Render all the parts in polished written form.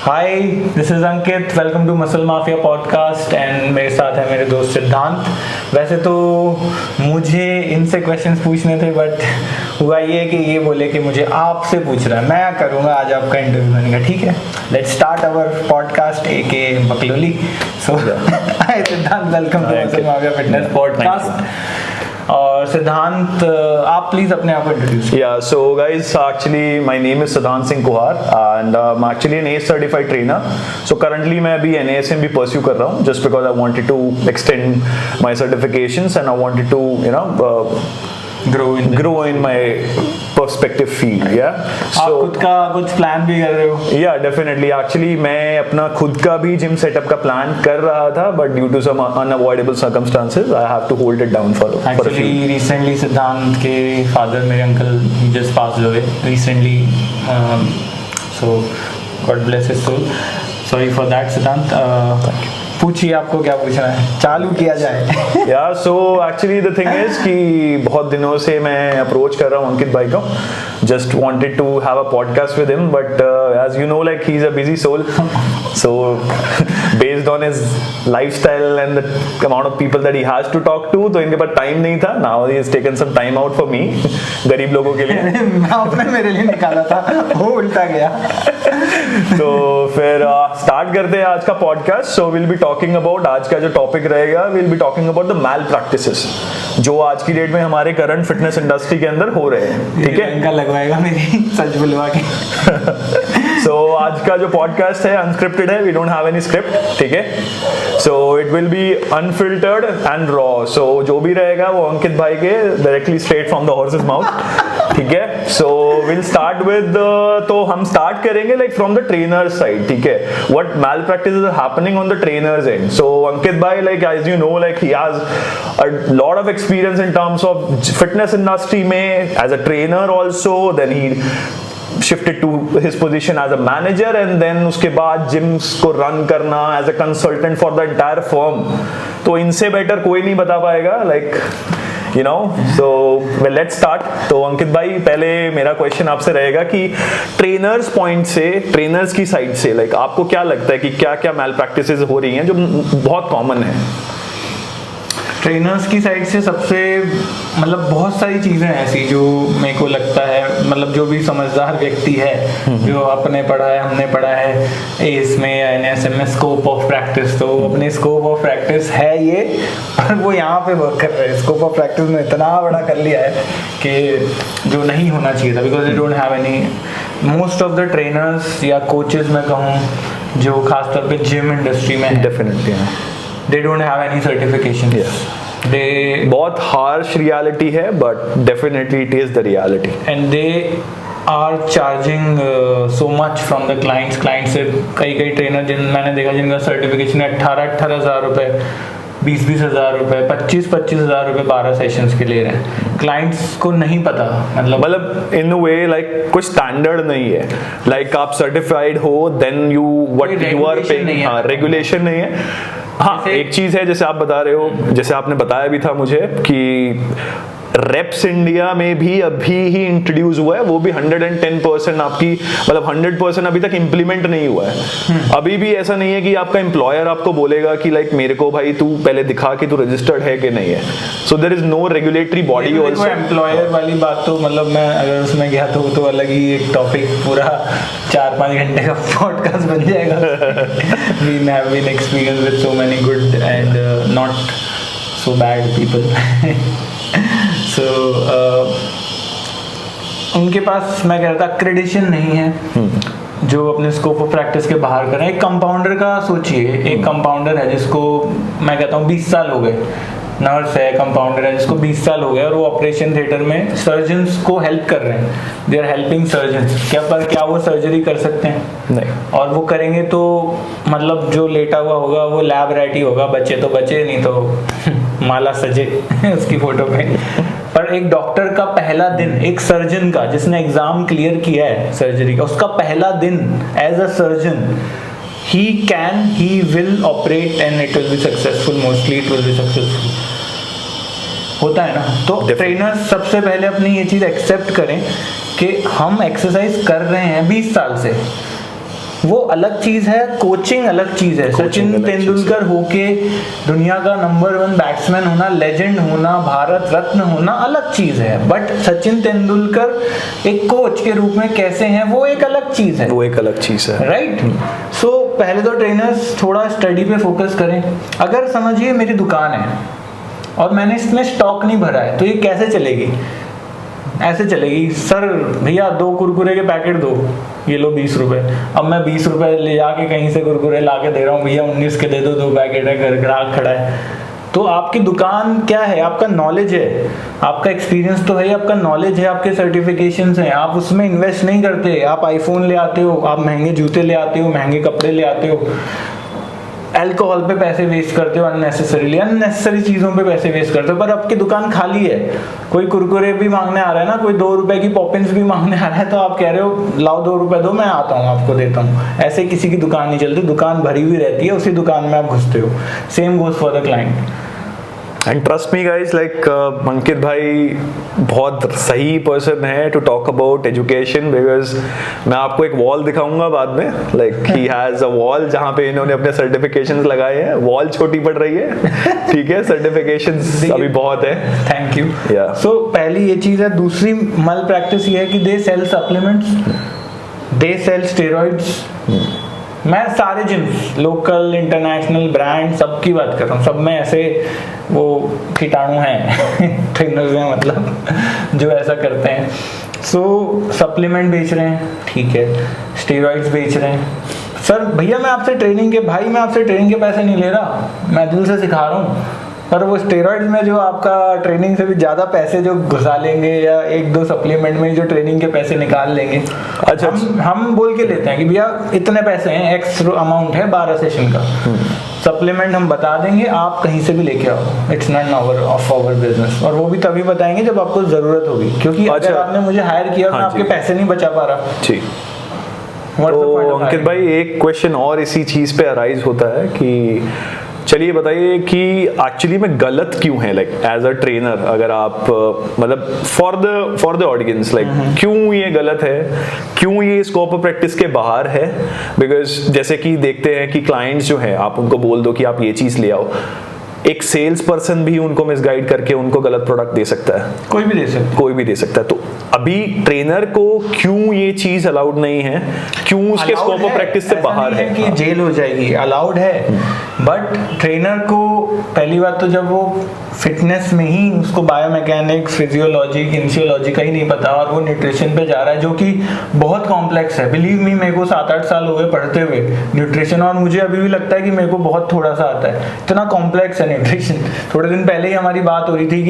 Hi, this is Ankit. Welcome to muscle mafia podcast and मेरे साथ है मेरे दोस्त सिद्धांत। वैसे तो मुझे इनसे क्वेश्चंस पूछने थे, बट हुआ ये कि ये बोले कि मुझे आपसे पूछ रहा है, मैं करूँगा आज आपका इंटरव्यू। मैंने कहा ठीक है, let's start our podcast aka बकलोली। So hi Siddhant, welcome to muscle mafia fitness podcast. और सिद्धांत, आप प्लीज अपने आप को introduce. Yeah, so guys, actually my name is Siddhant Singh Kuhar and I'm actually an ACE certified trainer. So currently मैं अभी NASM भी pursue कर रहा हूँ just because I wanted to extend my certifications and I wanted to grow in my perspective field. Yeah. आप खुद का कुछ प्लान भी कर रहे हो? Yeah, definitely. Actually मैं अपना खुद का भी जिम सेटअप का प्लान कर रहा था, but due to some unavoidable circumstances, I have to hold it down for a few. Actually, recently सिद्धांत के फादर, मेरे uncle, just passed away recently. So God bless his soul. Sorry for that, सिद्धांत. Thank you. पूछिए, आपको क्या पूछना है, चालू किया जाए। Yeah, so actually the thing is कि बहुत दिनों से मैं अप्रोच कर रहा हूँ अंकित भाई को, just wanted to have a podcast with him, but as you know, like he's a busy soul, so based on his lifestyle and the amount of people that he has to talk to, तो इनके पास time नहीं था. Now he has taken some time out for me, गरीब लोगों के लिए. आपने मेरे लिए निकाला था, वो उल्टा गया. तो फिर स्टार्ट करते हैं आज का podcast. So will be talking about, आज का जो टॉपिक रहेगा, will be talking about the malpractices जो आज की डेट में हमारे करंट फिटनेस इंडस्ट्री के अंदर हो रहे हैं. ठीक है, इनका लगवाएगा मेरी सच बुलवा के. सो आज का जो पॉडकास्ट है अनस्क्रिप्टेड है, we don't have any script. ठीक है, so it will be unfiltered and raw. So जो भी रहेगा वो अंकित भाई के directly straight from the horse's mouth. ठीक है, सो विल स्टार्ट विद, तो हम स्टार्ट करेंगे like from the trainer side. ठीक है, what malpractices are happening on the trainer's end. So Ankit भाई, like as you know, like he has a lot of experience in terms of fitness industry में as a trainer also, then he shifted to his position as a manager and then उसके बाद gyms को run करना as a consultant for the entire firm. तो इनसे better कोई नहीं बता पाएगा, like you know. So well, let's start. तो अंकित भाई, पहले मेरा क्वेश्चन आपसे रहेगा कि ट्रेनर्स पॉइंट से, ट्रेनर्स की साइड से, लाइक आपको क्या लगता है कि क्या क्या मैल प्रैक्टिसेस हो रही हैं जो बहुत कॉमन है? ट्रेनर्स की साइड से सबसे मतलब बहुत सारी चीज़ें ऐसी जो मेरे को लगता है, मतलब जो भी समझदार व्यक्ति है, जो अपने पढ़ा है, हमने पढ़ा है एस में या एनएसएम में, स्कोप ऑफ प्रैक्टिस, तो अपने स्कोप ऑफ प्रैक्टिस है ये, और वो यहाँ पे वर्क कर रहे हैं. स्कोप ऑफ प्रैक्टिस में इतना बड़ा कर लिया है कि जो नहीं होना चाहिए था, because they don't have any. Most of the trainers या कोचेस मैं कहूँ जो खासतौर पे जिम इंडस्ट्री में है, definitely they don't have any certification. Yes. They बहुत harsh reality है, but definitely it is the reality. And they are charging so much from the clients. Clients से कई ट्रेनर जिन मैंने देखा जिनका सर्टिफिकेशन 18,000 रुपए, 20,000 रुपए, 25,000 रुपए 12 सेशंस के ले रहे हैं. क्लाइंट्स को नहीं पता, मतलब इन वे लाइक कुछ स्टैंडर्ड नहीं है. लाइक आप सर्टिफाइड हो then you what you are paying. हाँ, रेगुलेशन नहीं है. हाँ, एक चीज है जैसे आप बता रहे हो, जैसे आपने बताया भी था मुझे कि रेप्स इंडिया में भी अभी ही इंट्रोड्यूस हुआ है, वो भी 110% आपकी, मतलब 100% अभी तक इम्प्लीमेंट नहीं हुआ है. अभी भी ऐसा नहीं है कि आपका एम्प्लॉयर आपको बोलेगा कि लाइक मेरे को भाई तू पहले दिखा कि तू रजिस्टर्ड है कि नहीं है. So there is no regulatory body also. Employer वाली बात तो मतलब मैं अगर उसमें गया तो अलग ही एक टॉपिक, पूरा 4-5 घंटे का पॉडकास्ट बन जाएगा. We have been experience with so many good and not so bad people. So, उनके पास मैं कह रहा था क्रेडिशन नहीं है जो अपने स्कोप ऑफ प्रैक्टिस के बाहर करें. एक कंपाउंडर का सोचिए, एक कंपाउंडर है जिसको मैं कहता हूँ 20 साल हो गए, नर्स है, कंपाउंडर है जिसको 20 साल हो गए, और वो ऑपरेशन थिएटर में सर्जन्स को हेल्प कर रहे हैं. They are helping surgeons. क्या वो सर्जरी कर सकते हैं? नहीं. और वो करेंगे तो मतलब जो लेटा हुआ होगा वो लैब रैट ही होगा. बचे तो बचे, नहीं तो माला सजे उसकी फोटो पे. पर एक डॉक्टर का पहला दिन, एक सर्जन का जिसने एग्जाम क्लियर किया है सर्जरी का, उसका पहला दिन as a surgeon, he will operate and it will be successful. Mostly it will be successful. होता है ना. तो ट्रेनर्स सबसे पहले अपनी ये चीज़ एक्सेप्ट करें कि हम एक्सरसाइज कर रहे हैं 20 साल से, वो अलग चीज है, कोचिंग अलग चीज है। सचिन तेंदुलकर होके दुनिया का नंबर 1 बैट्समैन होना, लेजेंड होना, भारत रत्न होना अलग चीज है, बट सचिन तेंदुलकर एक कोच के रूप में कैसे हैं वो एक अलग चीज है, वो एक अलग चीज है, राइट। सो पहले तो ट्रेनर्स थोड़ा स्टडी पे फोकस करें। अगर समझिए मेरी दुकान है और मैंने इसमें स्टॉक नहीं भरा है तो ये कैसे चलेगी? ऐसे चलेगी, सर भैया 2 कुरकुरे के पैकेट दो, ये लो 20 रुपए। अब मैं 20 रुपए ले जाके कहीं से कुरकुरे ला के दे रहा हूँ, भैया 19 के दे दो, 2 पैकेट है, घर ग्राहक खड़ा है। तो आपकी दुकान क्या है? आपका नॉलेज है, आपका एक्सपीरियंस तो है, आपका नॉलेज है, आपके सर्टिफिकेशंस हैं, आप उसमें इन्वेस्ट नहीं करते। आप आईफोन ले आते हो, आप महंगे जूते ले आते हो, महंगे कपड़े ले आते हो, अल्कोहल पे पैसे वेस्ट करते हो, अननेसेसरी चीजों पे पैसे वेस्ट करते हो, पर आपकी दुकान खाली है। कोई कुरकुरे भी मांगने आ रहा है ना, कोई 2 रुपए की पॉपिंस भी मांगने आ रहा है, तो आप कह रहे हो लाओ 2 रुपए दो, मैं आता हूँ आपको देता हूँ। ऐसे किसी की दुकान नहीं चलती, दुकान भरी हुई रहती है, उसी दुकान में आप घुसते हो। Same goes for the client. And trust me guys, like Ankit भाई बहुत सही पर्सन है to talk about education, because मैं आपको एक वॉल दिखाऊंगा बाद में, like he has a wall जहाँ पे इन्होंने अपने सर्टिफिकेशंस लगाए हैं। वॉल छोटी पड़ रही है, ठीक है, सर्टिफिकेशंस अभी बहुत है। Thank you. Yeah. सो पहली ये चीज है। दूसरी मल प्रैक्टिस ये है कि they sell supplements, they sell steroids. मैं सारे जिम्स, लोकल इंटरनेशनल ब्रांड, सबकी बात कर रहा हूँ। सब में ऐसे वो कीटाणु हैं ट्रेनर्स हैं, मतलब जो ऐसा करते हैं। सो सप्लीमेंट बेच रहे हैं, ठीक है, स्टेरॉइड्स बेच रहे हैं। सर भैया मैं आपसे ट्रेनिंग के पैसे नहीं ले रहा, मैं दिल से सिखा रहा हूँ, पर वो स्टेरॉइड्स में जो आपका ट्रेनिंग से भी ज़्यादा पैसे जो घुसा लेंगे, या 1-2 सप्लीमेंट में जो ट्रेनिंग के पैसे निकाल लेंगे। अच्छा, हम बोल के लेते हैं कि भैया इतने पैसे हैं, एक्स अमाउंट है 12 सेशन का, सप्लीमेंट हम बता देंगे, आप कहीं से भी लेके आओ, it's not of our business. और वो भी तभी बताएंगे जब आपको ज़रूरत होगी, क्योंकि अगर आपने मुझे हायर किया और मैं आपके पैसे नहीं बचा पा रहा। ठीक। तो अंकित भाई एक क्वेश्चन और इसी चीज पे अराइज होता है कि चलिए बताइए कि एक्चुअली में गलत क्यों है, लाइक एज अ ट्रेनर, अगर आप मतलब फॉर द ऑडियंस, लाइक क्यों ये गलत है, क्यों ये स्कोप ऑफ प्रैक्टिस के बाहर है? बिकॉज जैसे कि देखते हैं कि क्लाइंट्स जो हैं, आप उनको बोल दो कि आप ये चीज ले आओ, एक सेल्स पर्सन भी उनको मिसगाइड करके उनको गलत प्रोडक्ट दे सकता है, कोई भी दे सकता है। तो अभी ट्रेनर को क्यों ये चीज अलाउड नहीं है, क्यों उसके स्कोप ऑफ प्रैक्टिस से बाहर है? कि जेल हो जाएगी, अलाउड है, बट ट्रेनर को पहली बात तो जब वो फिटनेस में ही उसको बायोमैकेनिक्स, फिजियोलॉजी, किनेसियोलॉजी का ही नहीं पता, और वो न्यूट्रिशन पे जा रहा है, जो कि बहुत कॉम्प्लेक्स है। बिलीव मी, मेरे को 7-8 साल हो गए पढ़ते हुए न्यूट्रिशन, और मुझे अभी भी लगता है कि मेरे को बहुत थोड़ा सा आता है, इतना कॉम्प्लेक्स है न्यूट्रिशन। थोड़े दिन पहले ही हमारी बात हो रही थी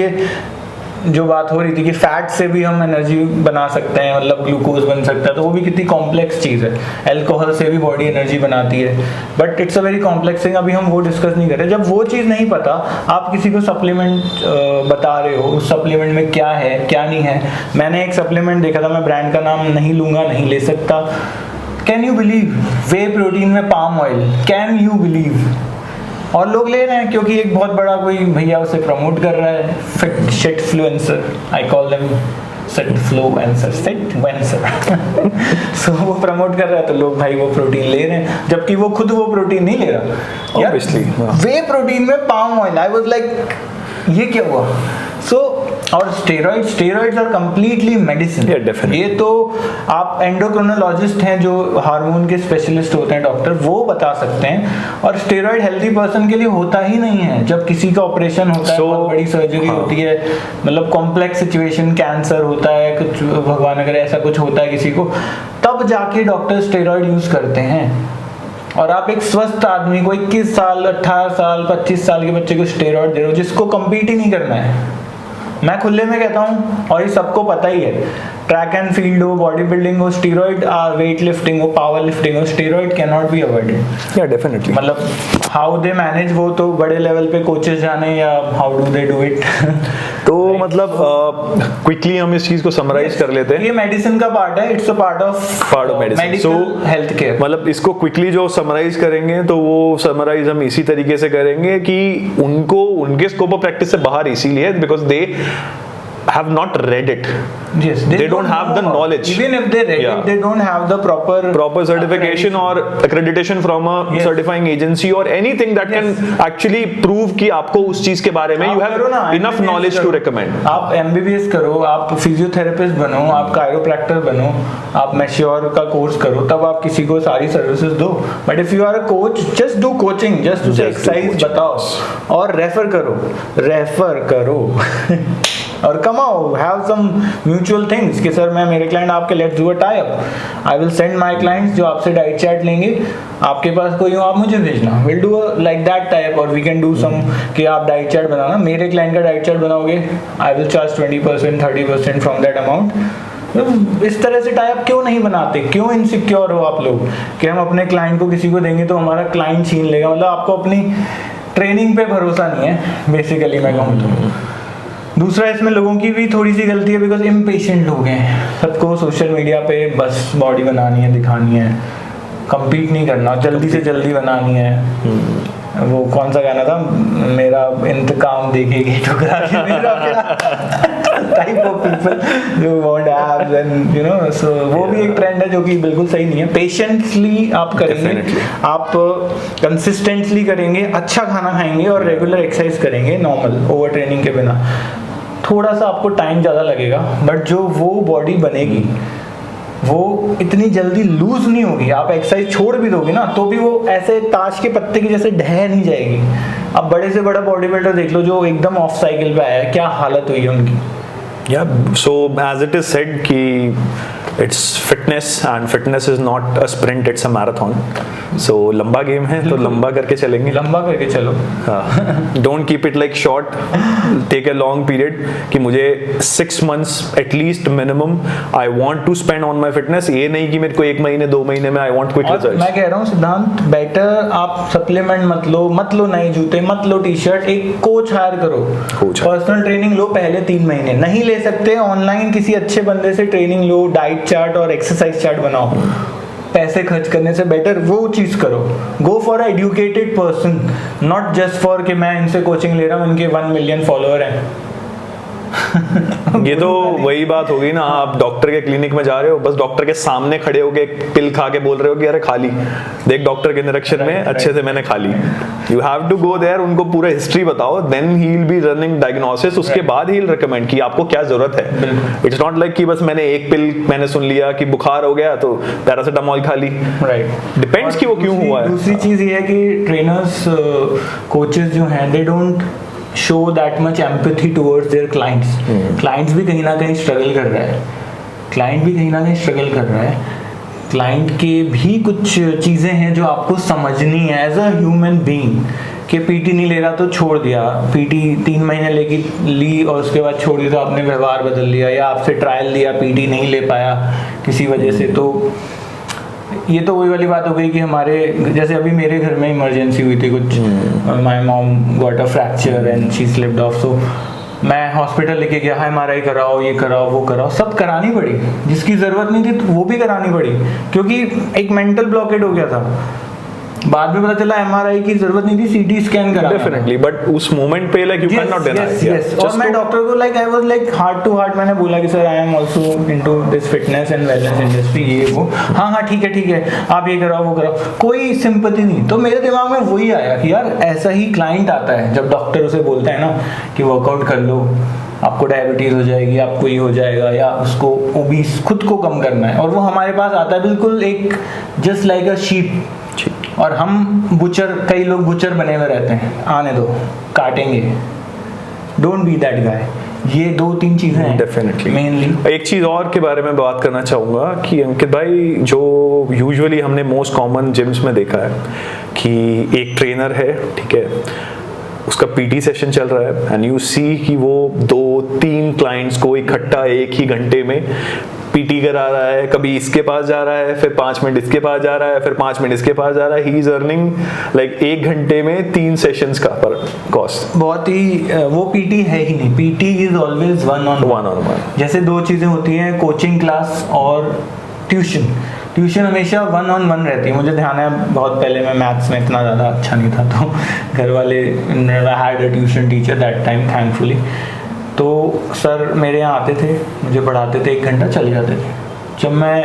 कि फैट से भी हम एनर्जी बना सकते हैं, मतलब ग्लूकोज बन सकता है, तो वो भी कितनी कॉम्प्लेक्स चीज़ है। अल्कोहल से भी बॉडी एनर्जी बनाती है, but it's a very complex thing. अभी हम वो डिस्कस नहीं कर रहे। जब वो चीज़ नहीं पता, आप किसी को सप्लीमेंट बता रहे हो, उस सप्लीमेंट में क्या है क्या नहीं है। मैंने एक सप्लीमेंट देखा था, मैं ब्रांड का नाम नहीं लूँगा, नहीं ले सकता। Can you believe, whey protein में palm oil, can you believe? और लोग ले रहे हैं क्योंकि एक बहुत बड़ा कोई भैया उसे प्रमोट कर रहा है, फिट शिटफ्लुएंसर, आई कॉल देम शिटफ्लुएंसर। सो वो प्रमोट कर रहा है, तो लोग भाई वो प्रोटीन ले रहे हैं, जबकि वो खुद वो प्रोटीन नहीं ले रहा। Obviously, वे प्रोटीन में palm oil, I was like ये क्या हुआ? सो और स्टेरॉइड्स आर कंप्लीटली मेडिसिन। ये तो आप एंडोक्रोनोलॉजिस्ट हैं, जो हार्मोन के स्पेशलिस्ट होते हैं डॉक्टर, वो बता सकते हैं। और स्टेरॉइड हेल्दी पर्सन के लिए होता ही नहीं है। जब किसी का ऑपरेशन होता है, बहुत बड़ी सर्जरी होती है, मतलब कॉम्प्लेक्स सिचुएशन, कैंसर होता है, कुछ भगवान अगर ऐसा कुछ होता है किसी को, तब जाके डॉक्टर स्टेरॉइड यूज करते हैं। और आप एक स्वस्थ आदमी को 21 साल, 18 साल, 25 साल के बच्चे को स्टेरॉइड दे रहे हो, जिसको कम्पीट ही नहीं करना है। मैं खुले में कहता हूँ, और ये सबको पता ही है, ट्रैक एंड फील्ड हो, बॉडी बिल्डिंग हो, स्टीरॉइड, वेट लिफ्टिंग हो, पावर लिफ्टिंग हो, steroid can not be avoided. या डेफिनेटली, मतलब हाउ दे मैनेज, वो तो बड़े लेवल पे कोचेस जाने, या how do they do it. तो मतलब क्विकली हम इस चीज को समराइज कर लेते हैं। ये मेडिसिन का पार्ट है, it's a part of medicine, so health care. मतलब इसको क्विकली जो समराइज करेंगे, तो वो समराइज हम इसी तरीके से करेंगे कि उनको उनके स्कोप ऑफ प्रैक्टिस से बाहर इसीलिए because they have not read it. Yes, They don't have the knowledge. Even if they read Yeah. it, they don't have the proper certification or accreditation from a Yes. certifying agency or anything that Yes. can actually prove कि आपको उस चीज के बारे में आप you have करो ना, enough MBBS knowledge to करो। recommend. आप MBBS करो, आप फिजियोथेरेपिस्ट बनो, आप कायरोप्रैक्टर बनो, आप मैश्योर का कोर्स करो, तब आप किसी को सारी सर्विसेज दो. But if you are a coach, just do coaching, just उसे Just do एक्सरसाइज coaching. बताओ और रेफर करो और कमाओ. हैव सम म्यूचुअल थिंग्स कि सर मैं मेरे क्लाइंट आपके let's do a tie up. I will send my clients जो आपसे डाइट चार्ट लेंगे, आपके पास कोई हो आप मुझे भेजना. Will do like that tie up. और वी कैन डू सम कि आप डाइट चार्ट बनाना, मेरे क्लाइंट का डाइट चार्ट बनाओगे, I will charge 20% 30% from that amount. इस तरह से टाई अप क्यों नहीं बनाते? क्यों इनसिक्योर हो आप लोग कि हम अपने क्लाइंट को किसी को देंगे तो हमारा क्लाइंट छीन लेगा? मतलब आपको अपनी ट्रेनिंग पे भरोसा नहीं है बेसिकली, मैं कहूँ तो. दूसरा इसमें लोगों की भी थोड़ी सी गलती है बिकॉज इम्पेशेंट लोग हैं. सबको सोशल मीडिया पे बस बॉडी बनानी है, दिखानी है, compete नहीं करना, जल्दी से जल्दी बनानी है. वो कौन सा गाना था, मेरा इंतकाम देखेगी ठुकरा के मेरा प्यार, टाइप ऑफ पीपल जो want abs and you know. So वो भी एक ट्रेंड है जो कि बिल्कुल सही नहीं है. पेशेंटली आप करेंगे, Definitely. आप कंसिस्टेंटली करेंगे, अच्छा खाना खाएंगे और रेगुलर एक्सरसाइज करेंगे नॉर्मल ओवर ट्रेनिंग के बिना, थोड़ा सा आपको टाइम ज़्यादा लगेगा बट जो वो बॉडी बनेगी वो इतनी जल्दी लूज नहीं होगी. आप एक्सरसाइज छोड़ भी दोगे ना तो भी वो ऐसे ताश के पत्ते की जैसे ढह नहीं जाएगी. अब बड़े से बड़ा बॉडी बिल्डर देख लो जो एकदम ऑफ साइकिल पे आया है, क्या हालत हुई है उनकी. Yeah, so as it is said कि it's fitness and fitness is not a sprint, it's a marathon. So लंबा गेम है तो लंबा करके चलेंगे. लंबा करके चलो. Don't keep it like short. Take a long period कि मुझे 6 months at least minimum I want to spend on my fitness. ये नहीं कि मेरे को 1 महीने 2 महीने में I want quick और results. मैं कह रहा हूँ सिद्धांत, बेटर आप सप्लीमेंट मत लो नए जूते, मत लो टी शर्ट, एक कोच हायर करो, पर्सनल ट्रेनिंग लो पहले 3 महीने. नहीं ले सकते ऑनलाइन किसी अच्छे बंदे से ट्रेनिंग लो, डाइट चार्ट और एक्सरसाइज चार्ट बनाओ. पैसे खर्च करने से बेटर वो चीज करो. Go for a educated person, not just for कि मैं इनसे कोचिंग ले रहा हूँ, इनके 1 मिलियन फॉलोअर हैं. ये तो वही बात होगी ना, आप डॉक्टर के क्लिनिक में जा रहे हो, बस डॉक्टर के सामने खड़े होके एक पिल खा के बोल रहे हो कि अरे खा ली, देख डॉक्टर के निरीक्षण में अच्छे से मैंने खा ली. You have to go there, उनको पूरा हिस्ट्री बताओ, then he will be running diagnosis. उसके बाद ही रिकमेंड कि आपको क्या जरूरत है. इट्स नॉट लाइक कि बस मैंने एक पिल मैंने सुन लिया कि बुखार हो गया तो पैरासिटामोल खा ली. राइट. डिपेंड्स कि वो क्यों हुआ है. दूसरी चीज ये है कि ट्रेनर्स कोचेस जो हैं they don't show that much empathy towards their clients. Clients भी कहीं ना कहीं स्ट्रगल कर रहा है, क्लाइंट भी कहीं ना कहीं स्ट्रगल कर रहा है. क्लाइंट के भी कुछ चीज़ें हैं जो आपको समझनी है एज अ ह्यूमन बीइंग. कि पीटी नहीं ले रहा तो छोड़ दिया, पीटी 3 महीने लेके ली और उसके बाद छोड़ दिया तो आपने व्यवहार बदल लिया, या आपसे ट्रायल लिया, पीटी नहीं ले पाया किसी वजह से. तो ये तो वही वाली बात हो गई कि हमारे जैसे अभी मेरे घर में इमरजेंसी हुई थी कुछ, my mom got a fracture and she slipped off. So मैं हॉस्पिटल लेके गया, MRI कराओ, ये कराओ, वो कराओ, सब करानी पड़ी. जिसकी ज़रूरत नहीं थी तो वो भी करानी पड़ी क्योंकि एक मेंटल ब्लॉकेट हो गया था. बाद में पता चला MRI की जरूरत नहीं थी, CT स्कैन करा. डेफिनेटली, बट उस मोमेंट पे like you can not deny. और मैं डॉक्टर को like I was like heart to heart मैंने बोला कि sir I am also into this fitness and wellness industry, ये वो. हाँ ठीक है आप ये कराओ वो कराओ, कोई सिंपैथी नहीं. तो मेरे दिमाग में वही आया कि यार ऐसा ही क्लाइंट आता है जब डॉक्टर उसे बोलते हैं ना कि वर्कआउट कर लो, आपको डायबिटीज हो जाएगी, आपको ये हो जाएगा, या उसको ओबीस खुद को कम करना है, और वो हमारे पास आता है बिल्कुल एक जस्ट लाइक अ शीप. और हम बुचर, कई लोग बुचर बने हुए रहते हैं, आने दो काटेंगे. Don't be that guy. ये 2-3 चीजें हैं डेफिनेटली. मेनली एक चीज और के बारे में बात करना चाहूंगा कि अंकित भाई, जो यूजुअली हमने मोस्ट कॉमन जिम्स में देखा है कि एक ट्रेनर है, ठीक है, उसका पीटी सेशन चल रहा है एंड यू सी कि वो 2-3 क्लाइंट्स को इकट्ठा एक ही घंटे में पीटी करा रहा है. कभी इसके पास जा रहा है, फिर 5 मिनट इसके पास जा रहा है, फिर 5 मिनट इसके पास जा रहा है. ही इज अर्निंग लाइक 1 घंटे में 3 सेशंस का पर कॉस्ट. बहुत ही वो पीटी है ही नहीं. PT is always one on one. जैसे 2 चीजें होती हैं, कोचिंग क्लास और ट्यूशन हमेशा 1-on-1 रहती है. मुझे ध्यान है बहुत पहले मैं मैथ्स में इतना ज़्यादा अच्छा नहीं था, तो घर वाले, I had a tuition teacher that time thankfully. तो सर मेरे यहाँ आते थे, मुझे पढ़ाते थे, 1 घंटा चले जाते थे। जब मैं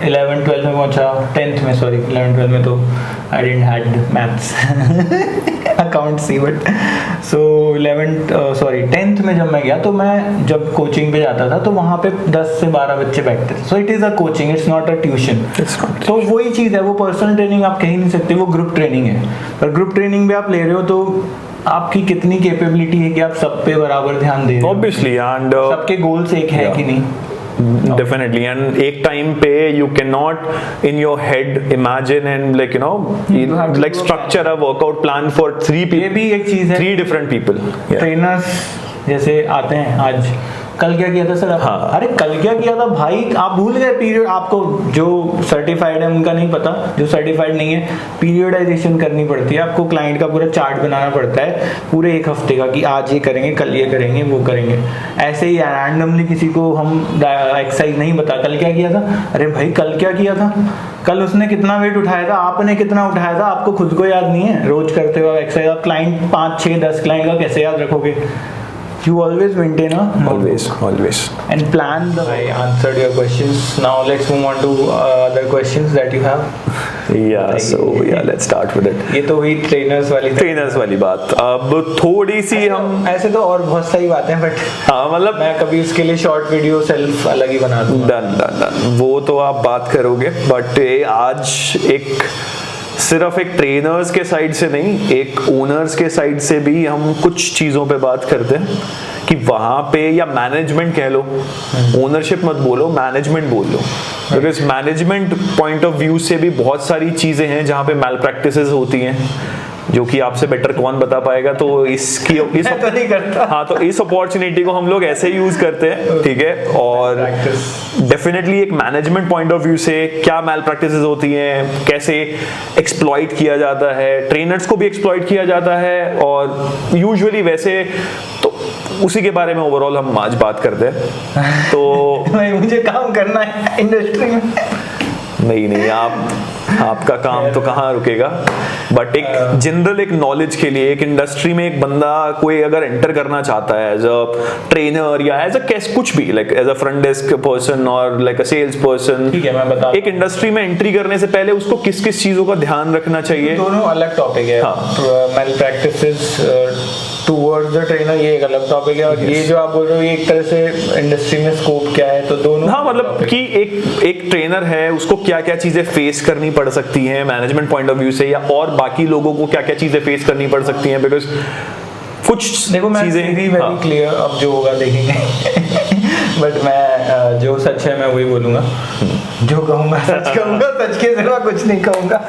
11-12 में पहुंचा, 10th में, सॉरी 11-12 में, तो I didn't had maths accounts he, but so 10th में जब मैं गया, तो मैं जब कोचिंग पे जाता था तो वहाँ पे 10 से 12 बच्चे बैठते थे। So it is a coaching, it's not a tuition. तो वही चीज़ है, वो पर्सनल ट्रेनिंग आप कह ही नहीं सकते, वो ग्रुप ट्रेनिंग है। पर ग्रुप ट्रेनिंग भी आप ले रहे हो तो आपकी कितनी कैपेबिलिटी है कि आप सब पे बराबर ध्यान दे रहे हो, ऑब्वियसली, एंड सबके गोल्स एक है कि नहीं। Definitely, and एक time पे you cannot in your head imagine and like you know have to like do a structure a workout plan for 3 people, ये भी एक चीज़ है, 3 different people. ट्रेनर्स जैसे आते हैं, आज कल क्या किया था सर आप? हाँ। अरे कल क्या किया था भाई, आप भूल गए पीरियड। आपको जो सर्टिफाइड है उनका नहीं पता, जो सर्टिफाइड नहीं है पीरियडाइजेशन करनी पड़ती है, आपको क्लाइंट का पूरा चार्ट बनाना पड़ता है पूरे 1 हफ्ते का, कि आज ये करेंगे, कल ये करेंगे, वो करेंगे। ऐसे ही रैंडमली किसी को हम एक्सरसाइज नहीं बता, कल क्या किया था, अरे भाई कल क्या किया था, कल उसने कितना वेट उठाया था, आपने कितना उठाया था, आपको खुद को याद नहीं है। रोज करते हो एक्सरसाइज, आप क्लाइंट 5, 6, 10 क्लाइंट का कैसे याद रखोगे? You always maintain a always and plan the. I answered your questions. Now let's move on to other questions that you have. let's start with it. ये तो हुई ट्रेनर्स वाली बात। अब थोड़ी सी हम ऐसे तो और बहुत सारी बातें, बट हाँ मतलब मैं कभी उसके लिए शॉर्ट वीडियो सेल्फ अलग ही बना दूंगा। डन वो तो आप बात करोगे, बट आज सिर्फ एक ट्रेनर्स के साइड से नहीं, एक ओनर्स के साइड से भी हम कुछ चीज़ों पे बात करते हैं कि वहाँ पे, या मैनेजमेंट कह लो, ओनरशिप मत बोलो, मैनेजमेंट बोल लो, because management point of view से भी बहुत सारी चीज़ें हैं जहाँ पे मैल प्रैक्टिसेस होती हैं, जो कि आपसे बेटर कौन बता पाएगा। तो इस तो नहीं करता। हाँ, तो इस अपॉर्चुनिटी को हम लोग ऐसे यूज करते हैं, ठीक है। और डेफिनेटली एक मैनेजमेंट पॉइंट ऑफ व्यू से क्या मैल प्रैक्टिसेस होती हैं, कैसे एक्सप्लॉइट किया जाता है, ट्रेनर्स को भी एक्सप्लॉइट किया जाता है, और यूजुअली वैसे तो उसी के बारे में ओवरऑल हम आज बात करते हैं। तो मुझे काम करना है इंडस्ट्री में। नहीं, आपका काम तो कहाँ रुकेगा, बट एक जनरल एक नॉलेज के लिए, एक इंडस्ट्री में एक बंदा कोई अगर एंटर करना चाहता है एज अ ट्रेनर या एज अ कुछ भी, like as a front desk person और लाइक अ सेल्स पर्सन, ठीक है, मैं बता, एक इंडस्ट्री में एंट्री करने से पहले उसको किस किस चीजों का ध्यान रखना चाहिए। दोनों अलग टॉपिक है। मैल प्रैक्टिसेस टुवर्ड्स द ट्रेनर, ये एक अलग टॉपिक है, और ये जो आप बोल रहे हो ये एक तरह से इंडस्ट्री में स्कोप क्या है, तो दोनों। हाँ, मतलब कि एक ट्रेनर है, उसको क्या क्या चीजें फेस करनी पड़ सकती हैं मैनेजमेंट पॉइंट ऑफ व्यू से, या और बाकी लोगों को क्या क्या चीजें फेस करनी पड़ सकती हैं, बिकॉज कुछ देखो मैं चीजें वेरी क्लियर, अब जो होगा देखेंगे बट मैं जो सच है मैं वही बोलूंगा, जो कहूंगा सच कहूंगा, सच के सिवा कुछ नहीं कहूंगा।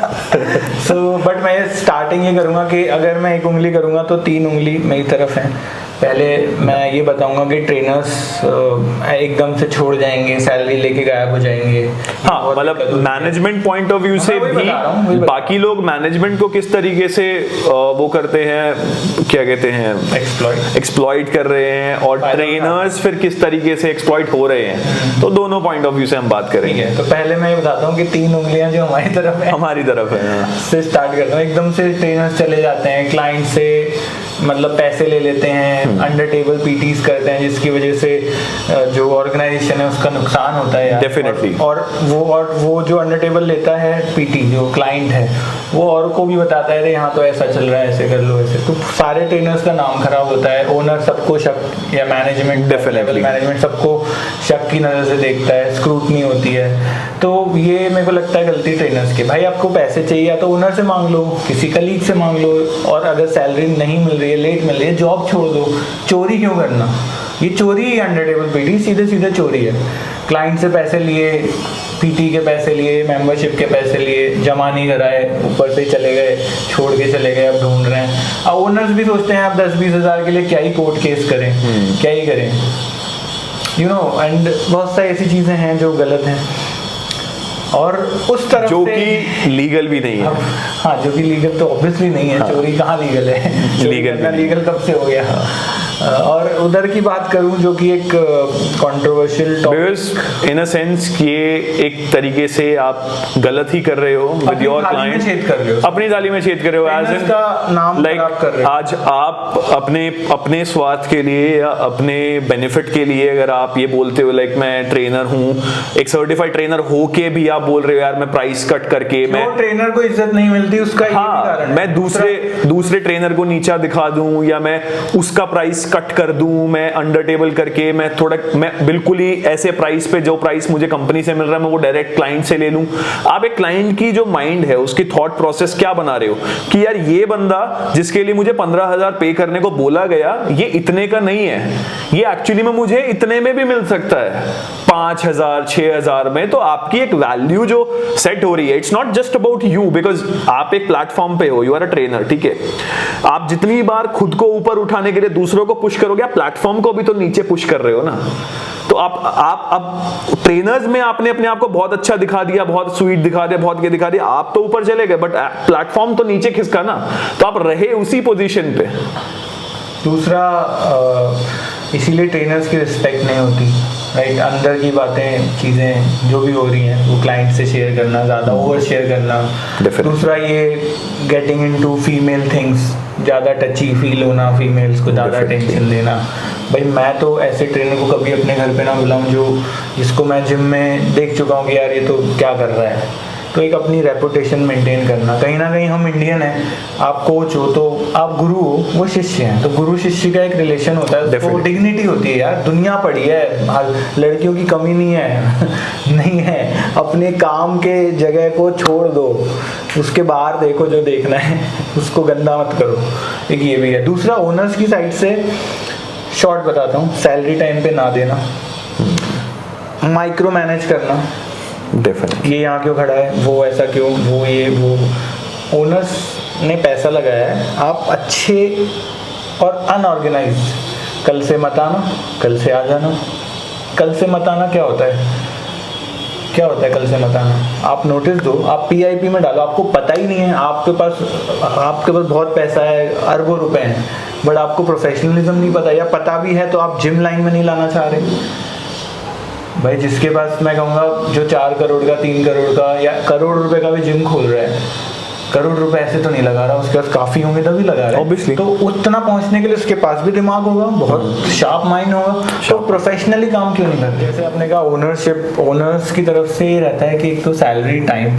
सो बट मैं स्टार्टिंग ये करूंगा कि अगर मैं 1 उंगली करूंगा तो 3 उंगली मेरी तरफ है। पहले मैं ये बताऊंगा कि ट्रेनर्स एकदम से छोड़ जाएंगे, सैलरी लेके गायब हो जाएंगे। हाँ, मतलब मैनेजमेंट पॉइंट ऑफ व्यू से भी बाकी लोग मैनेजमेंट को किस तरीके से वो करते हैं, क्या कहते हैं, एक्सप्लॉइट कर रहे हैं, और ट्रेनर्स फिर किस तरीके से एक्सप्लॉइट हो रहे हैं, तो दोनों पॉइंट ऑफ व्यू से हम बात करेंगे। तो पहले मैं ये बताता हूँ कि 3 उंगलियां जो हमारी तरफ है से स्टार्ट करता हूँ। एकदम से ट्रेनर्स चले जाते हैं, क्लाइंट से मतलब पैसे ले लेते हैं, अंडर टेबल पीटीज करते हैं, जिसकी वजह से जो ऑर्गेनाइजेशन है उसका नुकसान होता है डेफिनेटली। और वो जो अंडर टेबल लेता है पीटी, जो क्लाइंट है, वो और को भी बताता है यहाँ तो ऐसा चल रहा है, ऐसे कर लो ऐसे, तो सारे ट्रेनर्स का नाम खराब होता है। ओनर सबको शक, या मैनेजमेंट सबको शक की नज़र से देखता है, स्क्रूटनी होती है। तो ये मेरे को लगता है गलती ट्रेनर्स की। भाई आपको पैसे चाहिए या तो ओनर से मांग लो, किसी कलीग से मांग लो, और अगर सैलरी नहीं मिल रही है, लेट मिल रही है, जॉब छोड़ दो। चोरी क्यों करना? ये चोरी ही अंडर टेबल पीटी, सीधे चोरी है। क्लाइंट से पैसे लिए, पीटी के पैसे लिए, मेंबरशिप के पैसे लिए, जमा नहीं कराए, ऊपर से चले गए, छोड़ के चले गए, अब ढूंढ रहे हैं। अब ओनर्स भी सोचते हैं आप 10-20 हज़ार के लिए क्या ही कोर्ट केस करें, क्या ही करें, यू नो। एंड बहुत सारी ऐसी चीज़ें हैं जो गलत हैं, और उस तरफ जो कि लीगल भी नहीं है। हाँ, जो कि लीगल तो ऑब्वियसली नहीं है। चोरी कहाँ लीगल है? लीगल कब से हो गया? और उधर की बात करूं जो कि एक controversial because in a sense ये एक तरीके से आप गलत ही कर रहे हो विद योर क्लाइंट, अपनी थाली में छेद कर रहे हो, एज इन का नाम खराब कर रहे हो। आज आप अपने स्वार्थ के लिए या अपने बेनिफिट के लिए अगर आप ये बोलते हो लाइक मैं ट्रेनर हूँ, एक सर्टिफाइड ट्रेनर हो के भी आप बोल रहे हो यार मैं प्राइस कट करके मैं ट्रेनर को इज्जत नहीं मिलती उसका कारण मैं दूसरे ट्रेनर को नीचा दिखा दूं या मैं उसका प्राइस कट कर दूं, मैं अंडर टेबल करके मैं बिल्कुल ही ऐसे प्राइस पे जो प्राइस मुझे कंपनी से मिल रहा है मैं वो डायरेक्ट क्लाइंट से ले लूं। आप एक क्लाइंट की जो माइंड है उसकी थॉट प्रोसेस क्या बना रहे हो कि यार ये बंदा जिसके लिए मुझे 15,000 पे करने को बोला गया ये इतने का नहीं है, ये एक्चुअली में मुझे इतने में भी मिल सकता है 5,000 6,000 में। तो आपकी एक वैल्यू जो सेट हो रही है, it's not just about you, because आप एक प्लेटफॉर्म पे हो, यू आर अ ट्रेनर, ठीक है। आप जितनी बार खुद को ऊपर उठाने के लिए दूसरों को पुश करोगे, आप प्लेटफॉर्म को भी तो नीचे पुश कर रहे हो ना। तो आप ट्रेनर्स में आपने अपने आप को बहुत अच्छा दिखा दिया, बहुत स्वीट दिखा दिया, बहुत ये दिखा दिया, आप तो ऊपर चले गए बट प्लेटफॉर्म तो नीचे खिसका ना, तो आप रहे उसी पोजीशन पे। दूसरा इसीलिए ट्रेनर्स की रिस्पेक्ट नहीं होती, राइट। अंदर की बातें चीज़ें जो भी हो रही हैं वो क्लाइंट से शेयर करना, ज़्यादा ओवर शेयर करना। दूसरा ये गेटिंग इनटू फीमेल थिंग्स, ज़्यादा टची फील होना, फीमेल्स को ज़्यादा अटेंशन देना। भाई मैं तो ऐसे ट्रेनर को कभी अपने घर पे ना बुलाऊं जिसको मैं जिम में देख चुका हूँ कि यार ये तो क्या कर रहा है। तो एक अपनी रेपुटेशन मेंटेन करना, कहीं ना कहीं हम इंडियन हैं, आप कोच हो तो आप गुरु हो, वो शिष्य हैं, तो गुरु शिष्य का एक रिलेशन होता है, तो डिग्निटी होती है यार। दुनिया पड़ी है, लड़कियों की कमी नहीं है नहीं है। अपने काम के जगह को छोड़ दो, उसके बाहर देखो जो देखना है, उसको गंदा मत करो। एक ये भी है। दूसरा ओनर्स की साइड से शॉर्ट बताता हूँ, सैलरी टाइम पे ना देना, माइक्रो मैनेज करना, डेफिनेटली ये यहाँ क्यों खड़ा है, वो ऐसा क्यों, वो ये वो। ओनर्स ने पैसा लगाया है, आप अच्छे और अनऑर्गेनाइज्ड, कल से मत आना, कल से आ जाना। कल से मत आना क्या होता है, क्या होता है कल से मत आना? आप नोटिस दो, आप PIP में डालो, आपको पता ही नहीं है, आपके पास बहुत पैसा है, अरबों रुपए हैं, बट आपको प्रोफेशनलिज्म नहीं पता, या पता भी है तो आप जिम लाइन में नहीं लाना चाह रहे। भाई जिसके पास मैं कहूँगा जो 4 करोड़ का, 3 करोड़ का या करोड़ रुपए का भी जिम खोल रहा है, करोड़ रुपए ऐसे तो नहीं लगा रहा, उसके पास काफी होंगे तभी लगा रहा है। Obviously. तो उतना पहुंचने के लिए उसके पास भी दिमाग होगा, बहुत शार्प माइंड होगा, तो प्रोफेशनली काम क्यों नहीं करते? जैसे आपने कहा ओनर्स की तरफ से ये रहता है कि एक तो सैलरी टाइम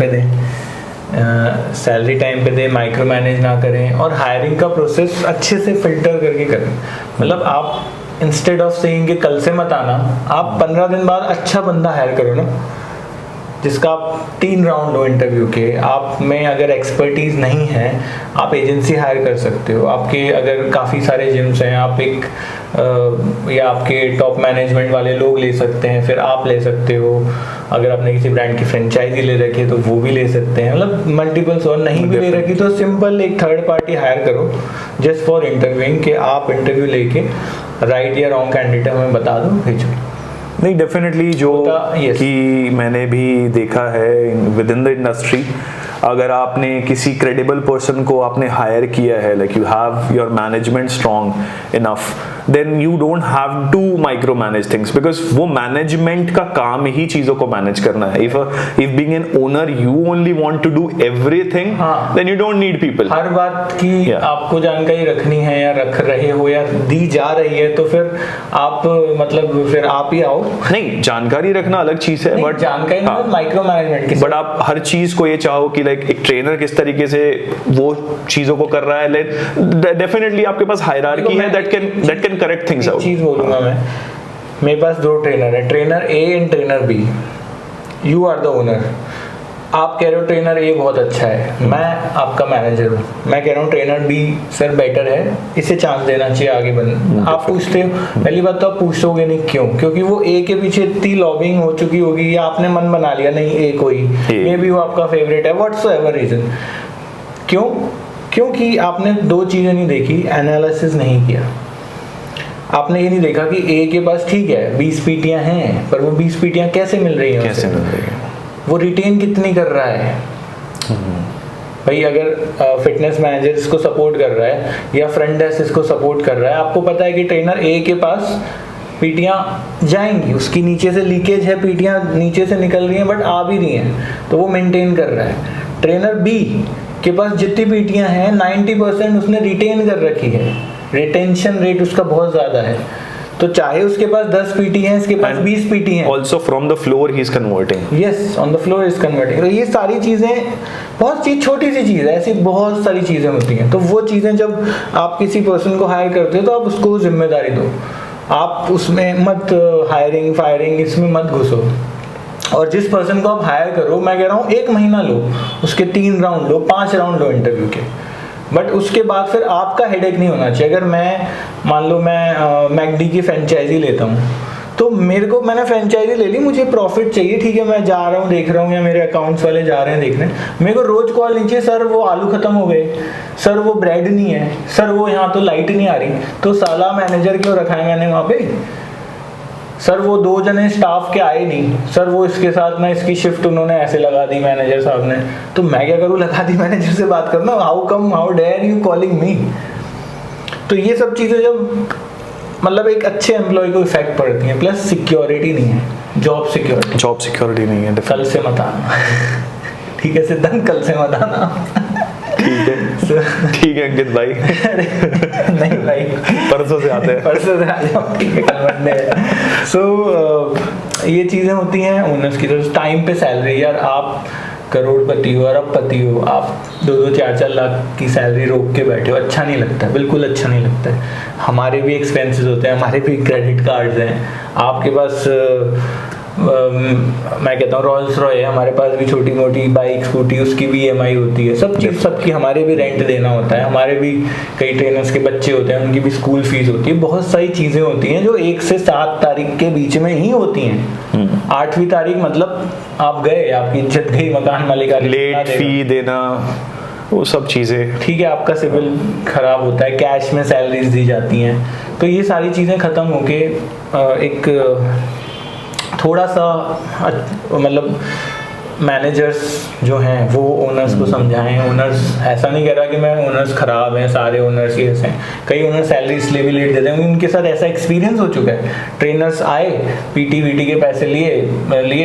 पे दे, माइक्रो मैनेज ना करें, और हायरिंग का प्रोसेस अच्छे से फिल्टर करके करें। मतलब आप इंस्टेड ऑफ सेइंग कि कल से मत आना, आप 15 दिन बाद अच्छा बंदा हायर करो ना, जिसका आप 3 राउंड हो इंटरव्यू के। आप में अगर एक्सपर्टीज नहीं है, आप एजेंसी हायर कर सकते हो। आपके अगर काफ़ी सारे जिम्स हैं, आप एक या आपके टॉप मैनेजमेंट वाले लोग ले सकते हैं, फिर आप ले सकते हो। अगर आपने किसी ब्रांड की फ्रेंचाइजी ले रखी है तो वो भी ले सकते हैं। मतलब मल्टीपल्स, और नहीं भी ले रखी तो सिंपल एक थर्ड पार्टी हायर करो जस्ट फॉर इंटरव्यूइंग, कि आप इंटरव्यू लेके राइट या रॉन्ग कैंडिडेट हमें बता दो, भेजो। नहीं, डेफिनेटली जो कि मैंने भी देखा है विद इन द इंडस्ट्री, अगर आपने किसी क्रेडिबल पर्सन को आपने हायर किया है, like you have your management strong enough, then you don't have to micro manage things, because वो मैनेजमेंट का काम ही चीजों को मैनेज करना है। If being an owner you only want to do everything, then you don't need people. हर बात की आपको जानकारी रखनी है या रख रहे हो या दी जा रही है, तो फिर आप मतलब फिर आप ही आओ। नहीं, जानकारी रखना अलग चीज है, बट जानकारी नहीं, माइक्रो मैनेजमेंट की। बट आप हर चीज को ये चाहो कि एक ट्रेनर किस तरीके से वो चीजों को कर रहा है, डेफिनेटली आपके पास हायरार्की है that can correct things out. चीज बोलूंगा मैं, मेरे पास 2 ट्रेनर है, trainer A and trainer B। You are the owner. आप कह रहे हो ट्रेनर A बहुत अच्छा है, मैं आपका मैनेजर हूँ, मैं कह रहा हूँ ट्रेनर B सर बेटर है, इसे चांस देना चाहिए आगे बढ़ने। आप पूछते हो, पहली बात तो आप पूछोगे नहीं, क्यों? क्योंकि वो A के पीछे इतनी लॉबिंग हो चुकी होगी, या आपने मन बना लिया नहीं A कोई, मे बी वो आपका फेवरेट है, व्हाट्सएवर रीजन। क्यों? क्योंकि आपने 2 चीजें नहीं देखी, एनालिसिस नहीं किया। आपने ये नहीं देखा कि A के पास ठीक है 20 पीटियां हैं, पर वो 20 पीटियां कैसे मिल रही हैं, कैसे मिल रही है, वो रिटेन कितनी कर रहा है, भाई अगर फिटनेस मैनेजर इसको सपोर्ट कर रहा है या फ्रंट डेस्क इसको सपोर्ट कर रहा है, आपको पता है कि ट्रेनर ए के पास पीटियाँ जाएंगी, उसकी नीचे से लीकेज है, पीटियाँ नीचे से निकल रही हैं बट आ भी रही हैं, तो वो मेंटेन कर रहा है। ट्रेनर बी के पास जितनी पीटियाँ हैं 90% उसने रिटेन कर रखी है, रिटेंशन रेट उसका बहुत ज़्यादा है, तो चाहे उसके पास 10 पीटी हैं, इसके पास 20 पीटी हैं। Also from the floor he is converting. Yes, on the floor is converting. तो ये सारी चीज़ें बहुत छोटी सी चीज़ है, ऐसी बहुत सारी चीज़ें होती हैं। तो वो चीज़ें जब आप किसी पर्सन को हायर करते हो तो आप उसको जिम्मेदारी दो, आप उसमें मत हायरिंग फायरिंग इसमें मत घुसो। और जिस पर्सन को आप हायर करो, मैं कह रहा हूँ 1 महीना लो, उसके 3 राउंड लो, 5 राउंड लो इंटरव्यू के, बट उसके बाद फिर आपका हेडेक नहीं होना चाहिए। अगर मैं मान लो मैं मैकडी की फ्रेंचाइजी लेता हूँ, तो मैंने फ्रेंचाइजी ले ली, मुझे प्रॉफिट चाहिए, ठीक है, मैं जा रहा हूँ देख रहा हूँ, या मेरे अकाउंट्स वाले जा रहे हैं देखने, मेरे को रोज कॉल नहीं चाहिए, सर वो आलू खत्म हो गए, सर वो ब्रेड नहीं है, सर वो यहाँ तो लाइट नहीं आ रही, तो साला मैनेजर क्यों रखा है मैंने वहाँ पे, सर वो 2 जने स्टाफ के आए नहीं, सर वो इसके साथ ना इसकी शिफ्ट उन्होंने ऐसे लगा दी मैनेजर साहब ने, तो मैं क्या करूँ, लगा दी मैनेजर से बात करना, how dare you calling me. तो ये सब चीज़ें जब मतलब एक अच्छे एम्प्लॉय को इफेक्ट पड़ती हैं, प्लस सिक्योरिटी नहीं है, जॉब सिक्योरिटी नहीं है, definitely. कल से मत आना ठीक है सिद्धांत, कल से मत आना ठीक है अंकित भाई नहीं भाई परसों से आते हैं, परसों से आ जाओ, ठीक है, कल मंडे है। सो ये चीज़ें होती हैं ओनर्स की तरफ। टाइम पे सैलरी, यार आप करोड़पति हो, अरबपति हो, आप 2-2, 4-4 लाख की सैलरी रोक के बैठे हो, अच्छा नहीं लगता है, बिल्कुल अच्छा नहीं लगता है। हमारे भी एक्सपेंसेस होते हैं, हमारे भी क्रेडिट कार्ड्स हैं, आपके पास मैं कहता हूँ रॉल्स रॉय है, हमारे पास भी छोटी मोटी बाइक स्कूटी उसकी भी EMI होती है, सब चीज़ सबकी, हमारे भी रेंट देना होता है, हमारे भी कई ट्रेनर्स के बच्चे होते हैं, उनकी भी स्कूल फीस होती है, बहुत सारी चीज़ें होती हैं जो 1 से 7 तारीख के बीच में ही होती हैं। 8वीं तारीख मतलब आप गए, आपकी इज्जत गई, मकान मालिक लेट फी देना, वो सब चीज़ें, ठीक है, आपका सिविल खराब होता है, कैश में सैलरीज दी जाती हैं, तो ये सारी चीज़ें ख़त्म होके एक थोड़ा सा मतलब मैनेजर्स जो हैं वो ओनर्स को समझाएं। ओनर्स, ऐसा नहीं कह रहा कि मैं ओनर्स ख़राब हैं, सारे ओनर्स ही ऐसे हैं, कई ओनर्स सैलरी इसलिए भी लेट देते हैं, उनके साथ ऐसा एक्सपीरियंस हो चुका है, ट्रेनर्स आए, पीटी वीटी के पैसे लिए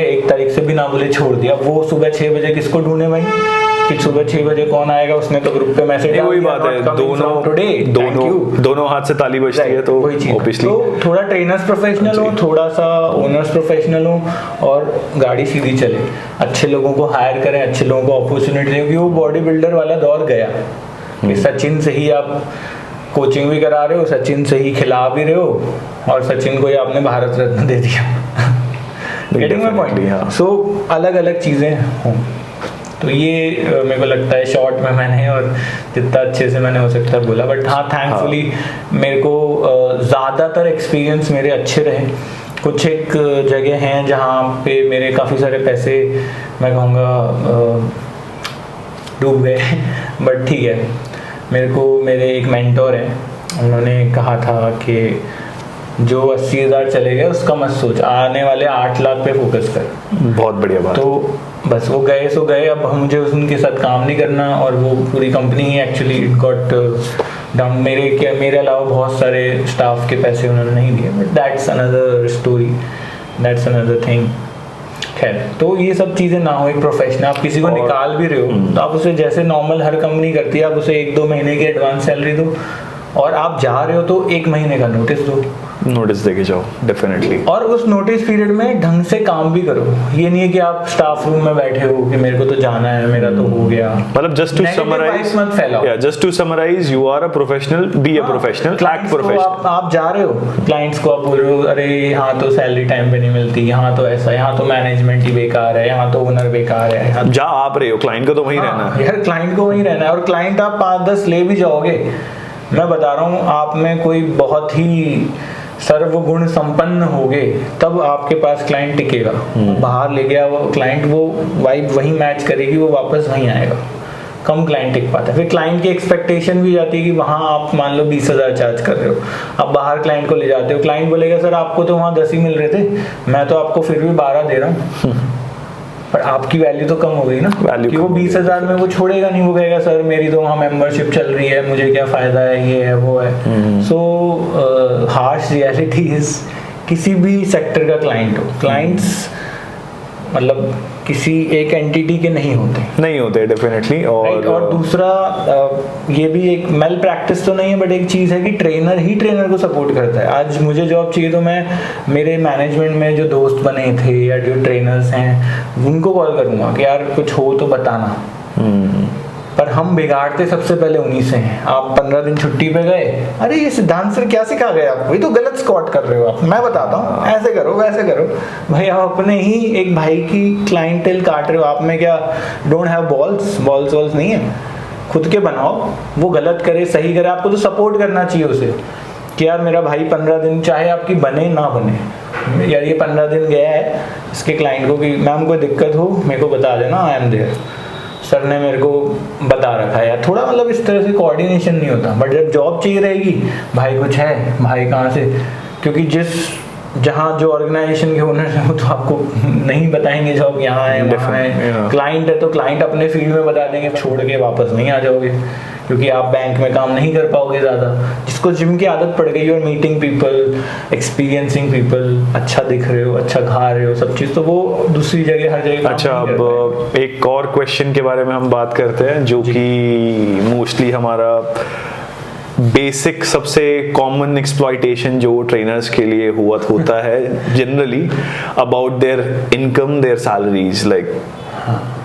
1 तारीख से बिना बोले छोड़ दिया, वो सुबह 6 बजे किसको ढूंढे भाई, कि सुबह 6 बजे कौन आएगा, उसने तो ग्रुप पे मैसेज डाल दिया, वही बात है, दोनों हाथ से ताली बजती है, तो ऑब्वियसली तो थोड़ा ट्रेनर्स प्रोफेशनल हो, थोड़ा सा ओनर्स प्रोफेशनल हो, और गाड़ी सीधी चले, अच्छे लोगों को हायर करें, अच्छे लोगों को अपॉर्चुनिटी दें, क्योंकि वो बॉडी बिल्डर वाला दौर गया, कि सचिन से ही आप कोचिंग भी करा रहे हो, सचिन से ही खिला भी रहे हो, और सचिन को ही आपने भारत रत्न दे दिया। Getting my point? सो अलग अलग चीज़ें हों, तो ये मेरे को लगता है शॉर्ट में मैंने, और जितना अच्छे से मैंने हो सकता है बोला, बट हाँ थैंकफुली मेरे को ज़्यादातर एक्सपीरियंस मेरे अच्छे रहे। कुछ एक जगह हैं जहाँ पे मेरे काफ़ी सारे पैसे मैं कहूँगा डूब गए बट ठीक है, मेरे एक मेंटोर हैं, उन्होंने कहा था कि जो 80,000 चले गए उसका मत सोच, आने वाले 8 लाख पे फोकस कर। बहुत बढ़िया बात। तो बस वो गए सो गए, अब मुझे उनके साथ काम नहीं करना, और वो पूरी company he actually it got down. मेरे अलावा बहुत सारे स्टाफ के पैसे उन्होंने नहीं दिए, but that's another story, that's another thing. खैर, तो ये सब चीज़ें ना हो, एक प्रोफेशनल आप किसी को निकाल भी रहे हो तो आप उसे जैसे नॉर्मल हर कंपनी करती है, आप उसे 1-2 महीने की एडवांस सैलरी दो, और आप जा रहे हो तो 1 महीने का नोटिस दो, नोटिस देके जाओ डेफिनेटली, और उस नोटिस पीरियड में ढंग से काम भी करो। ये नहीं है कि आप स्टाफ रूम में बैठे हो कि मेरे को तो जाना है, मेरा तो हो गया, मतलब जस्ट टू समराइज मत फैलाओ। Just to summarize, you are a professional, be a professional, act professional. आप जा रहे हो, क्लाइंट्स को आप बोल रहे हो अरे यहाँ तो सैलरी टाइम पे नहीं मिलती, यहाँ तो ऐसा, यहाँ तो मैनेजमेंट ही बेकार है, यहाँ तो ओनर बेकार है, जा आप रहे हो, क्लाइंट को तो वहीं रहना है यार, क्लाइंट को वहीं रहना है, और क्लाइंट आप 5-10 ले भी जाओगे, मैं बता रहा हूँ, आप में कोई बहुत ही सर्वगुण संपन्न होगे तब आपके पास क्लाइंट टिकेगा। बाहर ले गया वो क्लाइंट, वो वाइब वहीं मैच करेगी, वो वापस वहीं आएगा, कम क्लाइंट टिक पाता है। फिर क्लाइंट की एक्सपेक्टेशन भी जाती है कि वहाँ आप मान लो 20,000 चार्ज कर रहे हो, अब बाहर क्लाइंट को ले जाते हो, क्लाइंट बोलेगा सर आपको तो वहाँ 10 ही मिल रहे थे, मैं तो आपको फिर भी 12 दे रहा हूँ पर आपकी वैल्यू तो कम हो गई ना, Value कि वो कम हो 20,000 में वो छोड़ेगा नहीं, वो कहेगा सर मेरी तो वहाँ मेंबरशिप चल रही है, मुझे क्या फ़ायदा है, ये है वो है। सो हार्श रियलिटी इज़ किसी भी सेक्टर का क्लाइंट हो, क्लाइंट्स मतलब किसी एक एंटिटी के नहीं होते डेफिनेटली। और दूसरा ये भी एक मेल प्रैक्टिस तो नहीं है, बट एक चीज़ है कि ट्रेनर ही ट्रेनर को सपोर्ट करता है। आज मुझे जॉब चाहिए तो मैं मेरे मैनेजमेंट में जो दोस्त बने थे या जो ट्रेनर्स हैं उनको कॉल करूँगा कि यार कुछ हो तो बताना। पर हम बिगाड़ते सबसे पहले उन्हीं से हैं। आप 15 दिन छुट्टी पे गए, अरे ये सिद्धांत सर क्या सिखा गए आपको, ये तो गलत स्कॉट कर रहे हो आप, मैं बताता हूँ ऐसे करो वैसे करो। भाई आप अपने ही एक भाई की क्लाइंटेल काट रहे हो, आप में क्या डोंट हैव बॉल्स नहीं है, खुद के बनाओ। वो गलत करे सही करे, आपको तो सपोर्ट करना चाहिए उसे कि यार मेरा भाई 15 दिन चाहे आपकी बने ना बने, यार ये 15 दिन गया है, इसके क्लाइंट को कि मैम कोई दिक्कत हो मेरे को बता देना, आई एम देयर, सर ने मेरे को बता रखा है। यार थोड़ा मतलब इस तरह से कोऑर्डिनेशन नहीं होता। बट जब जॉब चाहिए रहेगी, भाई कुछ है, भाई कहाँ से, क्योंकि जहाँ जो ऑर्गेनाइजेशन के ओनर है वो तो आपको नहीं बताएंगे जॉब यहाँ है वहाँ है। क्लाइंट है तो क्लाइंट अपने फील्ड में बता देंगे, छोड़ के वापस नहीं आ जाओगे क्योंकि आप बैंक में काम नहीं कर पाओगे ज़्यादा। जिसको जिम की आदत पड़ गई और मीटिंग पीपल, एक्सपीरियंसिंग पीपल, अच्छा दिख रहे हो, अच्छा खा रहे हो, सब चीज़, तो वो दूसरी जगह हर जगह। अच्छा, अब एक और क्वेश्चन के बारे में हम बात करते हैं जो कि मोस्टली हमारा बेसिक सबसे कॉमन एक्सप्लॉइटेशन जो ट्रेनर्स के लिए होता है generally about their income, there salaries. Like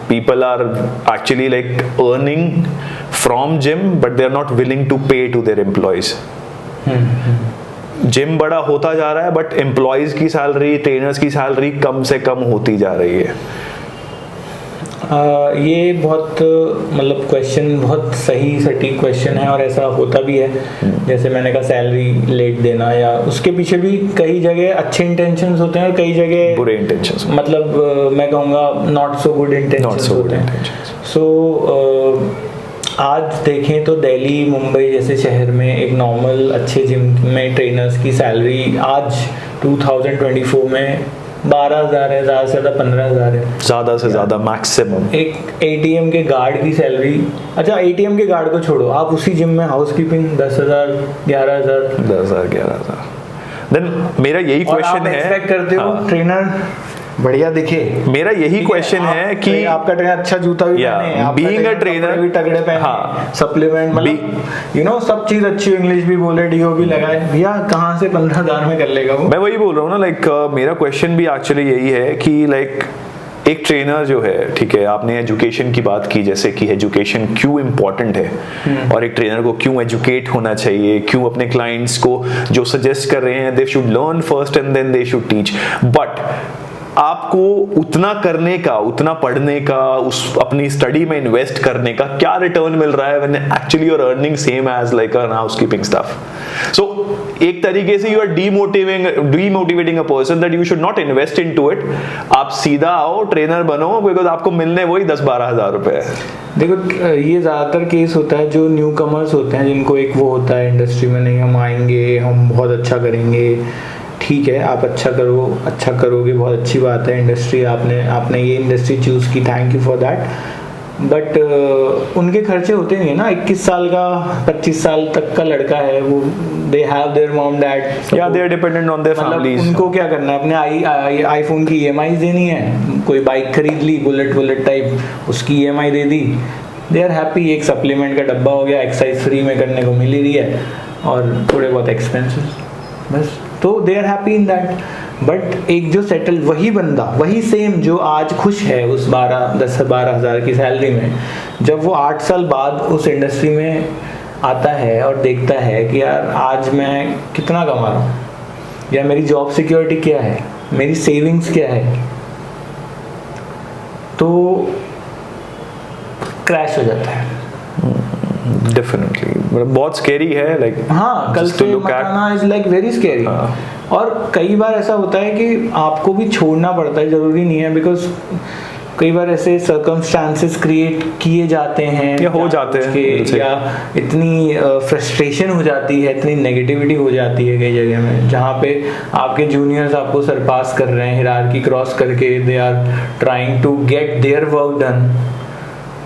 people are actually like earning from gym but they are not willing to pay to their employees. Gym बड़ा होता जा रहा है बट एम्प्लॉयज की सैलरी, ट्रेनर्स की सैलरी कम से कम होती जा रही है। ये बहुत मतलब क्वेश्चन बहुत सही सटीक क्वेश्चन है और ऐसा होता भी है। जैसे मैंने कहा सैलरी लेट देना, या उसके पीछे भी कई जगह अच्छे इंटेंशंस होते हैं और कई जगह बुरे इंटेंशंस, मतलब मैं कहूँगा नॉट सो गुड इंटेंशंस होते हैं। सो आज देखें तो दिल्ली, मुंबई जैसे शहर में एक नॉर्मल अच्छे जिम में ट्रेनर्स की सैलरी आज 2024 में 12,000 है, ज़्यादा से ज़्यादा 15,000 है, ज़्यादा से ज़्यादा मैक्सिमम। एक एटीएम के गार्ड की सैलरी, अच्छा एटीएम के गार्ड को छोड़ो, आप उसी जिम में हाउसकीपिंग 10,000 11,000। देन मेरा यही क्वेश्चन है, एक्सपेक्ट करते हो ट्रेनर बढ़िया दिखे। मेरा यही क्वेश्चन है कि आपका ट्रेनर अच्छा जूता भी पहने, बीइंग अ ट्रेनर भी तगड़े पहने, सप्लीमेंट मतलब सब चीज अच्छी, इंग्लिश भी बोले, डीओ भी लगाए, भैया कहाँ से 15,000 में कर लेगा वो। मैं वही बोल रहा हूँ ना, लाइक मेरा क्वेश्चन भी एक्चुअली यही है कि लाइक एक ट्रेनर जो है, ठीक है, आपने एजुकेशन की बात की, जैसे कि एजुकेशन क्यों इम्पोर्टेंट है और एक ट्रेनर को क्यों एजुकेट होना चाहिए, क्यों अपने क्लाइंट्स को जो सजेस्ट कर रहे हैं they should learn first and then they should teach. But आपको उतना करने का, उतना पढ़ने का, उस अपनी स्टडी में इन्वेस्ट करने का क्या रिटर्न मिल रहा है when actually you are earning same as like an housekeeping staff. So एक तरीके से you are demotivating a person that you should not invest into it. आप सीधा आओ ट्रेनर बनो, बिकॉज आपको मिलने वही 10-12 हज़ार रुपए है। देखो ये ज़्यादातर केस होता है जो न्यू कमर्स होते हैं, जिनको एक वो होता है इंडस्ट्री में, नहीं हम आएंगे हम बहुत अच्छा करेंगे। ठीक है, आप अच्छा करोगे, बहुत अच्छी बात है। इंडस्ट्री आपने ये इंडस्ट्री चूज़ की, thank you for that. But उनके खर्चे होते नहीं है ना। 21 साल का 25 साल तक का लड़का है, वो they have their mom dad, या they are dependent on their families. उनको क्या करना है, अपने आईफोन की EMI देनी है, कोई बाइक खरीद ली बुलेट टाइप, उसकी EMI दे दी, दे आर हैप्पी। एक सप्लीमेंट का डब्बा हो गया, एक्सरसाइज फ्री में करने को मिल ही रही है, और थोड़े बहुत एक्सपेंसेस, बस, तो they are happy in that. But एक जो सेटल, वही बंदा, वही सेम जो आज खुश है उस 10-12 हज़ार की सैलरी में, जब वो 8 साल बाद उस इंडस्ट्री में आता है और देखता है कि यार आज मैं कितना कमा रहा हूँ, या मेरी जॉब सिक्योरिटी क्या है, मेरी सेविंग्स क्या है, तो क्रैश हो जाता है। डेफिनेटली बहुत स्कैरी है, लाइक हाँ, कल से मकाना इज लाइक वेरी स्कैरी। और कई बार ऐसा होता है कि आपको भी छोड़ना पड़ता है, जरूरी नहीं है, बिकॉज कई बार ऐसे सर्कमस्टांसेस क्रिएट किए जाते हैं या हो जाते हैं, या इतनी फ्रस्ट्रेशन हो जाती है, इतनी नेगेटिविटी हो जाती है कई जगह में, जहाँ पे आपके जूनियर्स आपको सरपास कर रहे हैं, हिरार्की क्रॉस करके they are trying to get their work done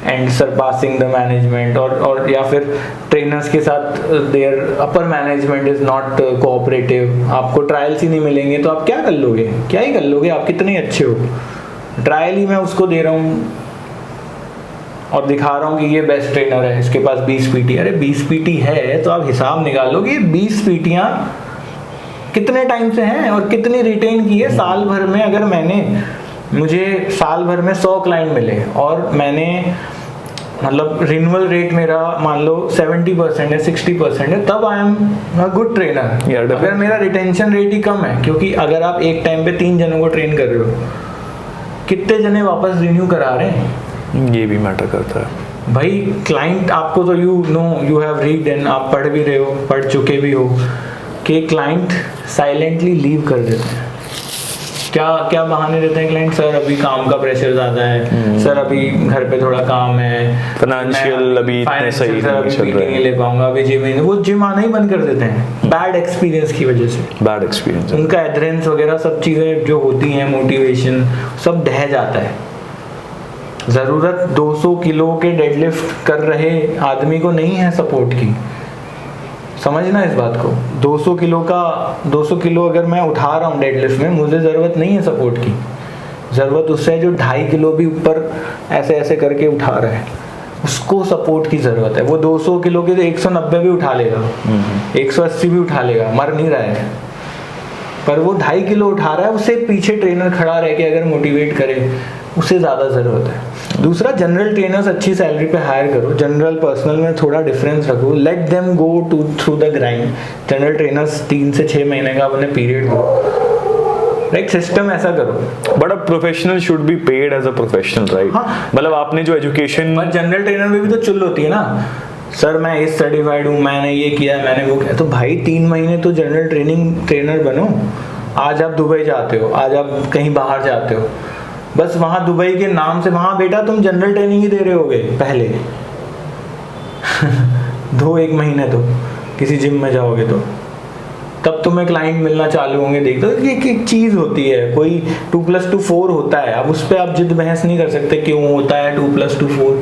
and surpassing the management, और या फिर ट्रेनर्स के साथ their upper management is not cooperative, आपको ट्रायल्स ही नहीं मिलेंगे तो आप क्या कर लोगे, क्या ही कर लोगे, आप कितने अच्छे हो, ट्रायल ही मैं उसको दे रहा हूँ और दिखा रहा हूँ कि ये बेस्ट ट्रेनर है, इसके पास 20 पीटी, अरे 20 पीटी है तो आप हिसाब निकालो कि 20 पीटियाँ कितने टाइम से हैं और कितनी रिटेन की है साल भर में। अगर मुझे साल भर में 100 क्लाइंट मिले और मैंने मतलब रिन्यूअल रेट मेरा मान लो 70% है, 60% है, तब I am a good trainer. अगर मेरा रिटेंशन रेट ही कम है, क्योंकि अगर आप एक टाइम पे 3 जनों को ट्रेन कर रहे हो, कितने जने वापस रिन्यू करा रहे हैं, ये भी मैटर करता है भाई। क्लाइंट आपको तो यू हैव रीड एंड आप पढ़ भी रहे हो, पढ़ चुके भी हो कि क्लाइंट साइलेंटली लीव कर देते हैं। क्या बहाने देते हैं क्लाइंट, सर अभी काम का प्रेशर ज्यादा है, सर अभी घर पे थोड़ा काम है, फाइनेंशियल अभी इतने सही नहीं चल रहा है, नहीं ले पाऊंगा अभी जिम, वो जिम आना ही बंद कर देते हैं बैड एक्सपीरियंस की वजह से। बैड एक्सपीरियंस, उनका एडरेंस वगैरह सब चीजें जो होती हैं, मोटिवेशन सब ढह जाता है। जरूरत 200 किलो के डेडलिफ्ट कर रहे आदमी को नहीं है सपोर्ट की, समझना इस बात को। 200 किलो अगर मैं उठा रहा हूँ डेडलिफ्ट में, मुझे ज़रूरत नहीं है सपोर्ट की, ज़रूरत उससे है जो 2.5 किलो भी ऊपर ऐसे ऐसे करके उठा रहा है, उसको सपोर्ट की ज़रूरत है। वो 200 किलो के तो 190 भी उठा लेगा, 180 भी उठा लेगा, मर नहीं रहा है, पर वो 2.5 किलो उठा रहा है, उससे पीछे ट्रेनर खड़ा रह के अगर मोटिवेट करे, उसे ज़्यादा ज़रूरत है। दूसरा, जनरल ट्रेनर्स अच्छी सैलरी पे हायर करो, जनरल पर्सनल में थोड़ा डिफरेंस रखो, let them go through the grind. General trainers 3 से 6 महीने का अपने पीरियड दो, राइट, सिस्टम ऐसा करो। But a professional should be paid as a professional, right. मतलब आपने जो एजुकेशन, जनरल ट्रेनर में भी तो चुल होती है ना, सर मैं इस सर्टिफाइड हूँ, मैंने ये किया, मैंने वो किया, तो भाई 3 महीने तो जनरल ट्रेनर बनो। आज आप दुबई जाते हो, आज आप कहीं बाहर जाते हो, बस वहाँ दुबई के नाम से, वहाँ बेटा तुम जनरल ट्रेनिंग ही दे रहे होगे पहले 1 महीने तो किसी जिम में जाओगे तो, तब तुम्हें क्लाइंट मिलना चालू होंगे। देख दो, ये एक चीज़ होती है, कोई 2+2 4 होता है। अब उस पर आप जिद बहस नहीं कर सकते क्यों होता है 2+2 4,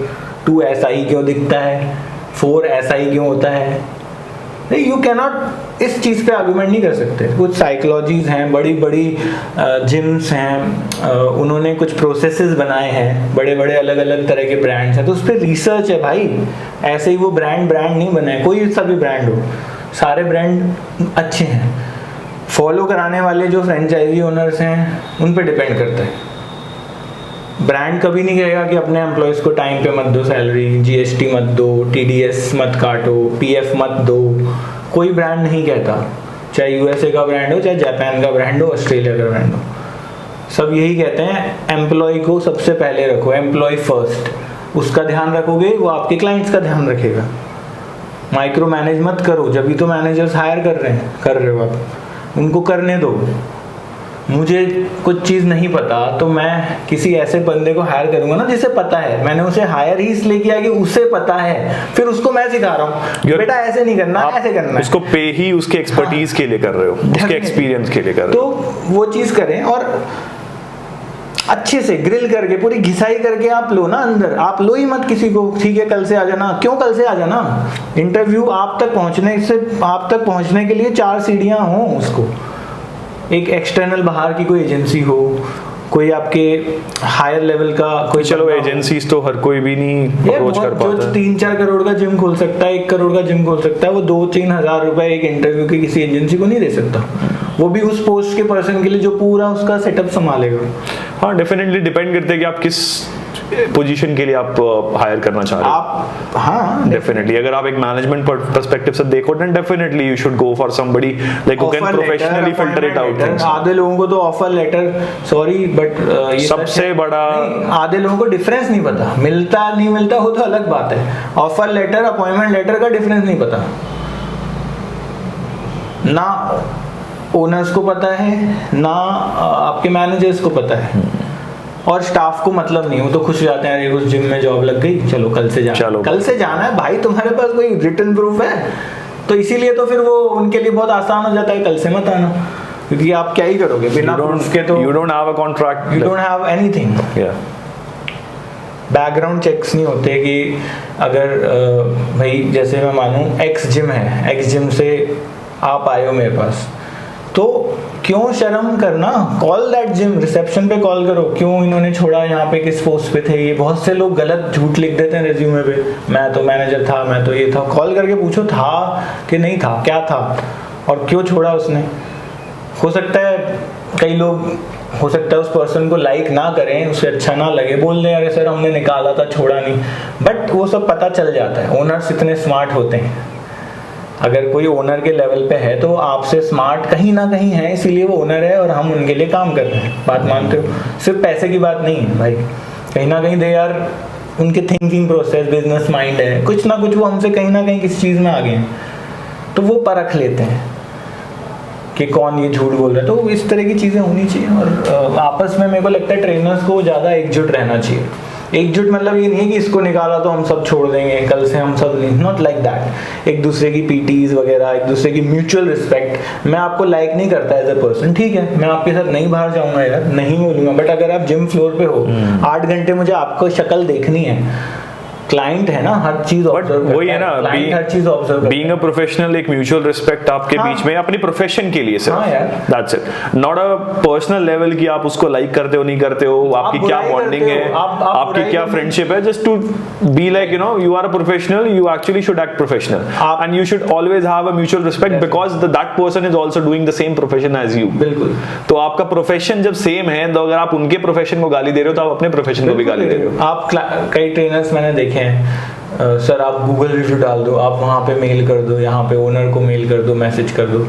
2 ऐसा ही क्यों दिखता है, 4 ऐसा ही क्यों होता है, यू कैनॉट इस चीज़ पे आर्गूमेंट नहीं कर सकते। कुछ साइकोलॉजीज हैं, बड़ी बड़ी जिम्स हैं, उन्होंने कुछ प्रोसेसेस बनाए हैं, बड़े बड़े अलग अलग तरह के ब्रांड्स हैं, तो उस पर रिसर्च है भाई। ऐसे ही वो ब्रांड नहीं बने, कोई सा भी ब्रांड हो, सारे ब्रांड अच्छे हैं, फॉलो कराने वाले जो फ्रेंचाइजी ओनर्स हैं उन पे डिपेंड करता है। ब्रांड कभी नहीं कहेगा कि अपने एम्प्लॉयज़ को टाइम पे मत दो सैलरी, जीएसटी मत दो, टीडीएस मत काटो, पीएफ मत दो, कोई ब्रांड नहीं कहता, चाहे यूएसए का ब्रांड हो, चाहे जापान का ब्रांड हो, ऑस्ट्रेलिया का ब्रांड हो, सब यही कहते हैं एम्प्लॉय को सबसे पहले रखो, एम्प्लॉय फर्स्ट। उसका ध्यान रखोगे, वो आपके क्लाइंट्स का ध्यान रखेगा। माइक्रो मैनेज मत करो, जब भी तो मैनेजर्स हायर कर रहे हो आप, उनको करने दो। मुझे कुछ चीज़ नहीं पता तो मैं किसी ऐसे बंदे को हायर करूंगा ना जिसे पता है, मैंने उसे हायर ही इसलिए किया कि उसे पता है, फिर उसको मैं सिखा रहा हूँ बेटा ऐसे नहीं करना, ऐसे करना है। उसको पे ही उसके एक्सपर्टीज के लिए कर रहे हो, उसके एक्सपीरियंस के लिए कर रहे हो, तो वो चीज़ करें और अच्छे से ग्रिल करके, पूरी घिसाई करके आप लो ना अंदर। आप लो ही मत किसी को, ठीक है कल से आ जाना, क्यों कल से आ जाना? इंटरव्यू आप तक पहुंचने के लिए 4 सीढ़ियां हों उसको। एक एक्सटर्नल बाहर की कोई एजेंसी हो, कोई आपके हायर लेवल का कोई, चलो एजेंसीज तो हर कोई भी नहीं अप्रोच कर पाता है। 3-4 करोड़ का जिम खोल सकता है, 1 करोड़ का जिम खोल सकता है, वो 2-3 हज़ार रुपए एक इंटरव्यू की किसी एजेंसी को नहीं दे सकता, वो भी उस पोस्ट के पर्सन के लिए जो पूरा उसका सेटअप संभालेगा। हाँ, डेफिनेटली डिपेंड करते हैं कि आप किस पोजीशन के लिए आप हायर करना चाह रहे हो। आप हाँ डेफिनेटली, अगर आप एक मैनेजमेंट पर्सपेक्टिव से देखो then definitely you should go for somebody like who can professionally filter it out things. आधे लोगों को तो ऑफर लेटर, सॉरी बट ये सबसे बड़ा, आधे लोगों को डिफरेंस नहीं पता, मिलता नहीं मिलता वो तो अलग बात है, ऑफर लेटर अपॉइंटमेंट लेटर का डिफरेंस नहीं पता ना, ओनर्स को पता है ना आपके मैनेजर्स को पता है। और स्टाफ को मतलब नहीं, वो तो खुश हो जाते हैं, अरे उस जिम में जॉब लग गई, चलो कल से जाना, कल से जाना है भाई, तुम्हारे पास कोई रिटन प्रूफ है? तो इसीलिए तो फिर वो उनके लिए बहुत आसान हो जाता है, कल से मत आना, क्योंकि आप क्या ही करोगे बिना प्रूफ के? तो you don't have a contract, you don't have anything. Background checks नहीं होते कि अगर भाई जैसे मैं मानूं एक्स जिम है, एक्स जिम से आप आए हो मेरे पास, तो क्यों शर्म करना, कॉल दैट जिम, रिसेप्शन पे कॉल करो, क्यों इन्होंने छोड़ा, यहाँ पे किस पोस्ट पे थे ये। बहुत से लोग गलत झूठ लिख देते हैं रेज्यूमे पे, मैं तो मैनेजर था, मैं तो ये था। कॉल करके पूछो था कि नहीं था, क्या था और क्यों छोड़ा उसने। हो सकता है कई लोग, हो सकता है उस पर्सन को लाइक ना करें, उसे अच्छा ना लगे, बोल दें अरे सर हमने निकाला था, छोड़ा नहीं, बट वो सब पता चल जाता है। ओनर्स इतने स्मार्ट होते हैं, अगर कोई ओनर के लेवल पे है तो आपसे स्मार्ट कहीं ना कहीं है, इसीलिए वो ओनर है और हम उनके लिए काम कर रहे हैं। बात मानते हो? सिर्फ पैसे की बात नहीं है भाई, कहीं ना कहीं दे यार, उनके थिंकिंग प्रोसेस, बिजनेस माइंड है, कुछ ना कुछ वो हमसे कहीं ना कहीं किसी चीज़ में आगे हैं, तो वो परख लेते हैं कि कौन ये झूठ बोल रहा है। तो इस तरह की चीज़ें होनी चाहिए, और आपस में मेरे को लगता है ट्रेनर्स को ज़्यादा एकजुट रहना चाहिए। एकजुट मतलब ये नहीं है कि इसको निकाला तो हम सब छोड़ देंगे, कल से हम सब नहीं, नॉट लाइक दैट। एक दूसरे की पीटीज वगैरह, एक दूसरे की म्यूचुअल रिस्पेक्ट। मैं आपको लाइक नहीं करता एज अ पर्सन, ठीक है, मैं आपके साथ नहीं बाहर जाऊंगा यार, नहीं बोलूंगा, बट अगर आप जिम फ्लोर पे हो 8 घंटे मुझे आपको शक्ल देखनी है, क्लाइंट है ना, हर चीज ऑब्जर्व करता है, वही है ना, क्लाइंट हर चीज ऑब्जर्व करता है। बीइंग अ प्रोफेशनल, एक म्यूचुअल रिस्पेक्ट आपके बीच में अपनी प्रोफेशन के लिए सिर्फ, that's it, not a personal level की आप उसको लाइक करते हो नहीं करते हो, आपकी क्या बॉन्डिंग है, आपकी क्या फ्रेंडशिप है, just to be like you know, you are a professional, you actually should act professional and you should always have a mutual respect because that person is also doing the same profession as you. बिल्कुल। तो आपका profession जब same है, तो अगर आप उनके profession को गाली दे रहे हो तो आप अपने प्रोफेशन को भी गाली दे रहे हो। आप कई ट्रेनर्स मैंने देखे हैं, सर आप गूगल रिव्यू डाल दो, आप वहाँ पे मेल कर दो, यहाँ पे ओनर को मेल कर दो, मैसेज कर दो।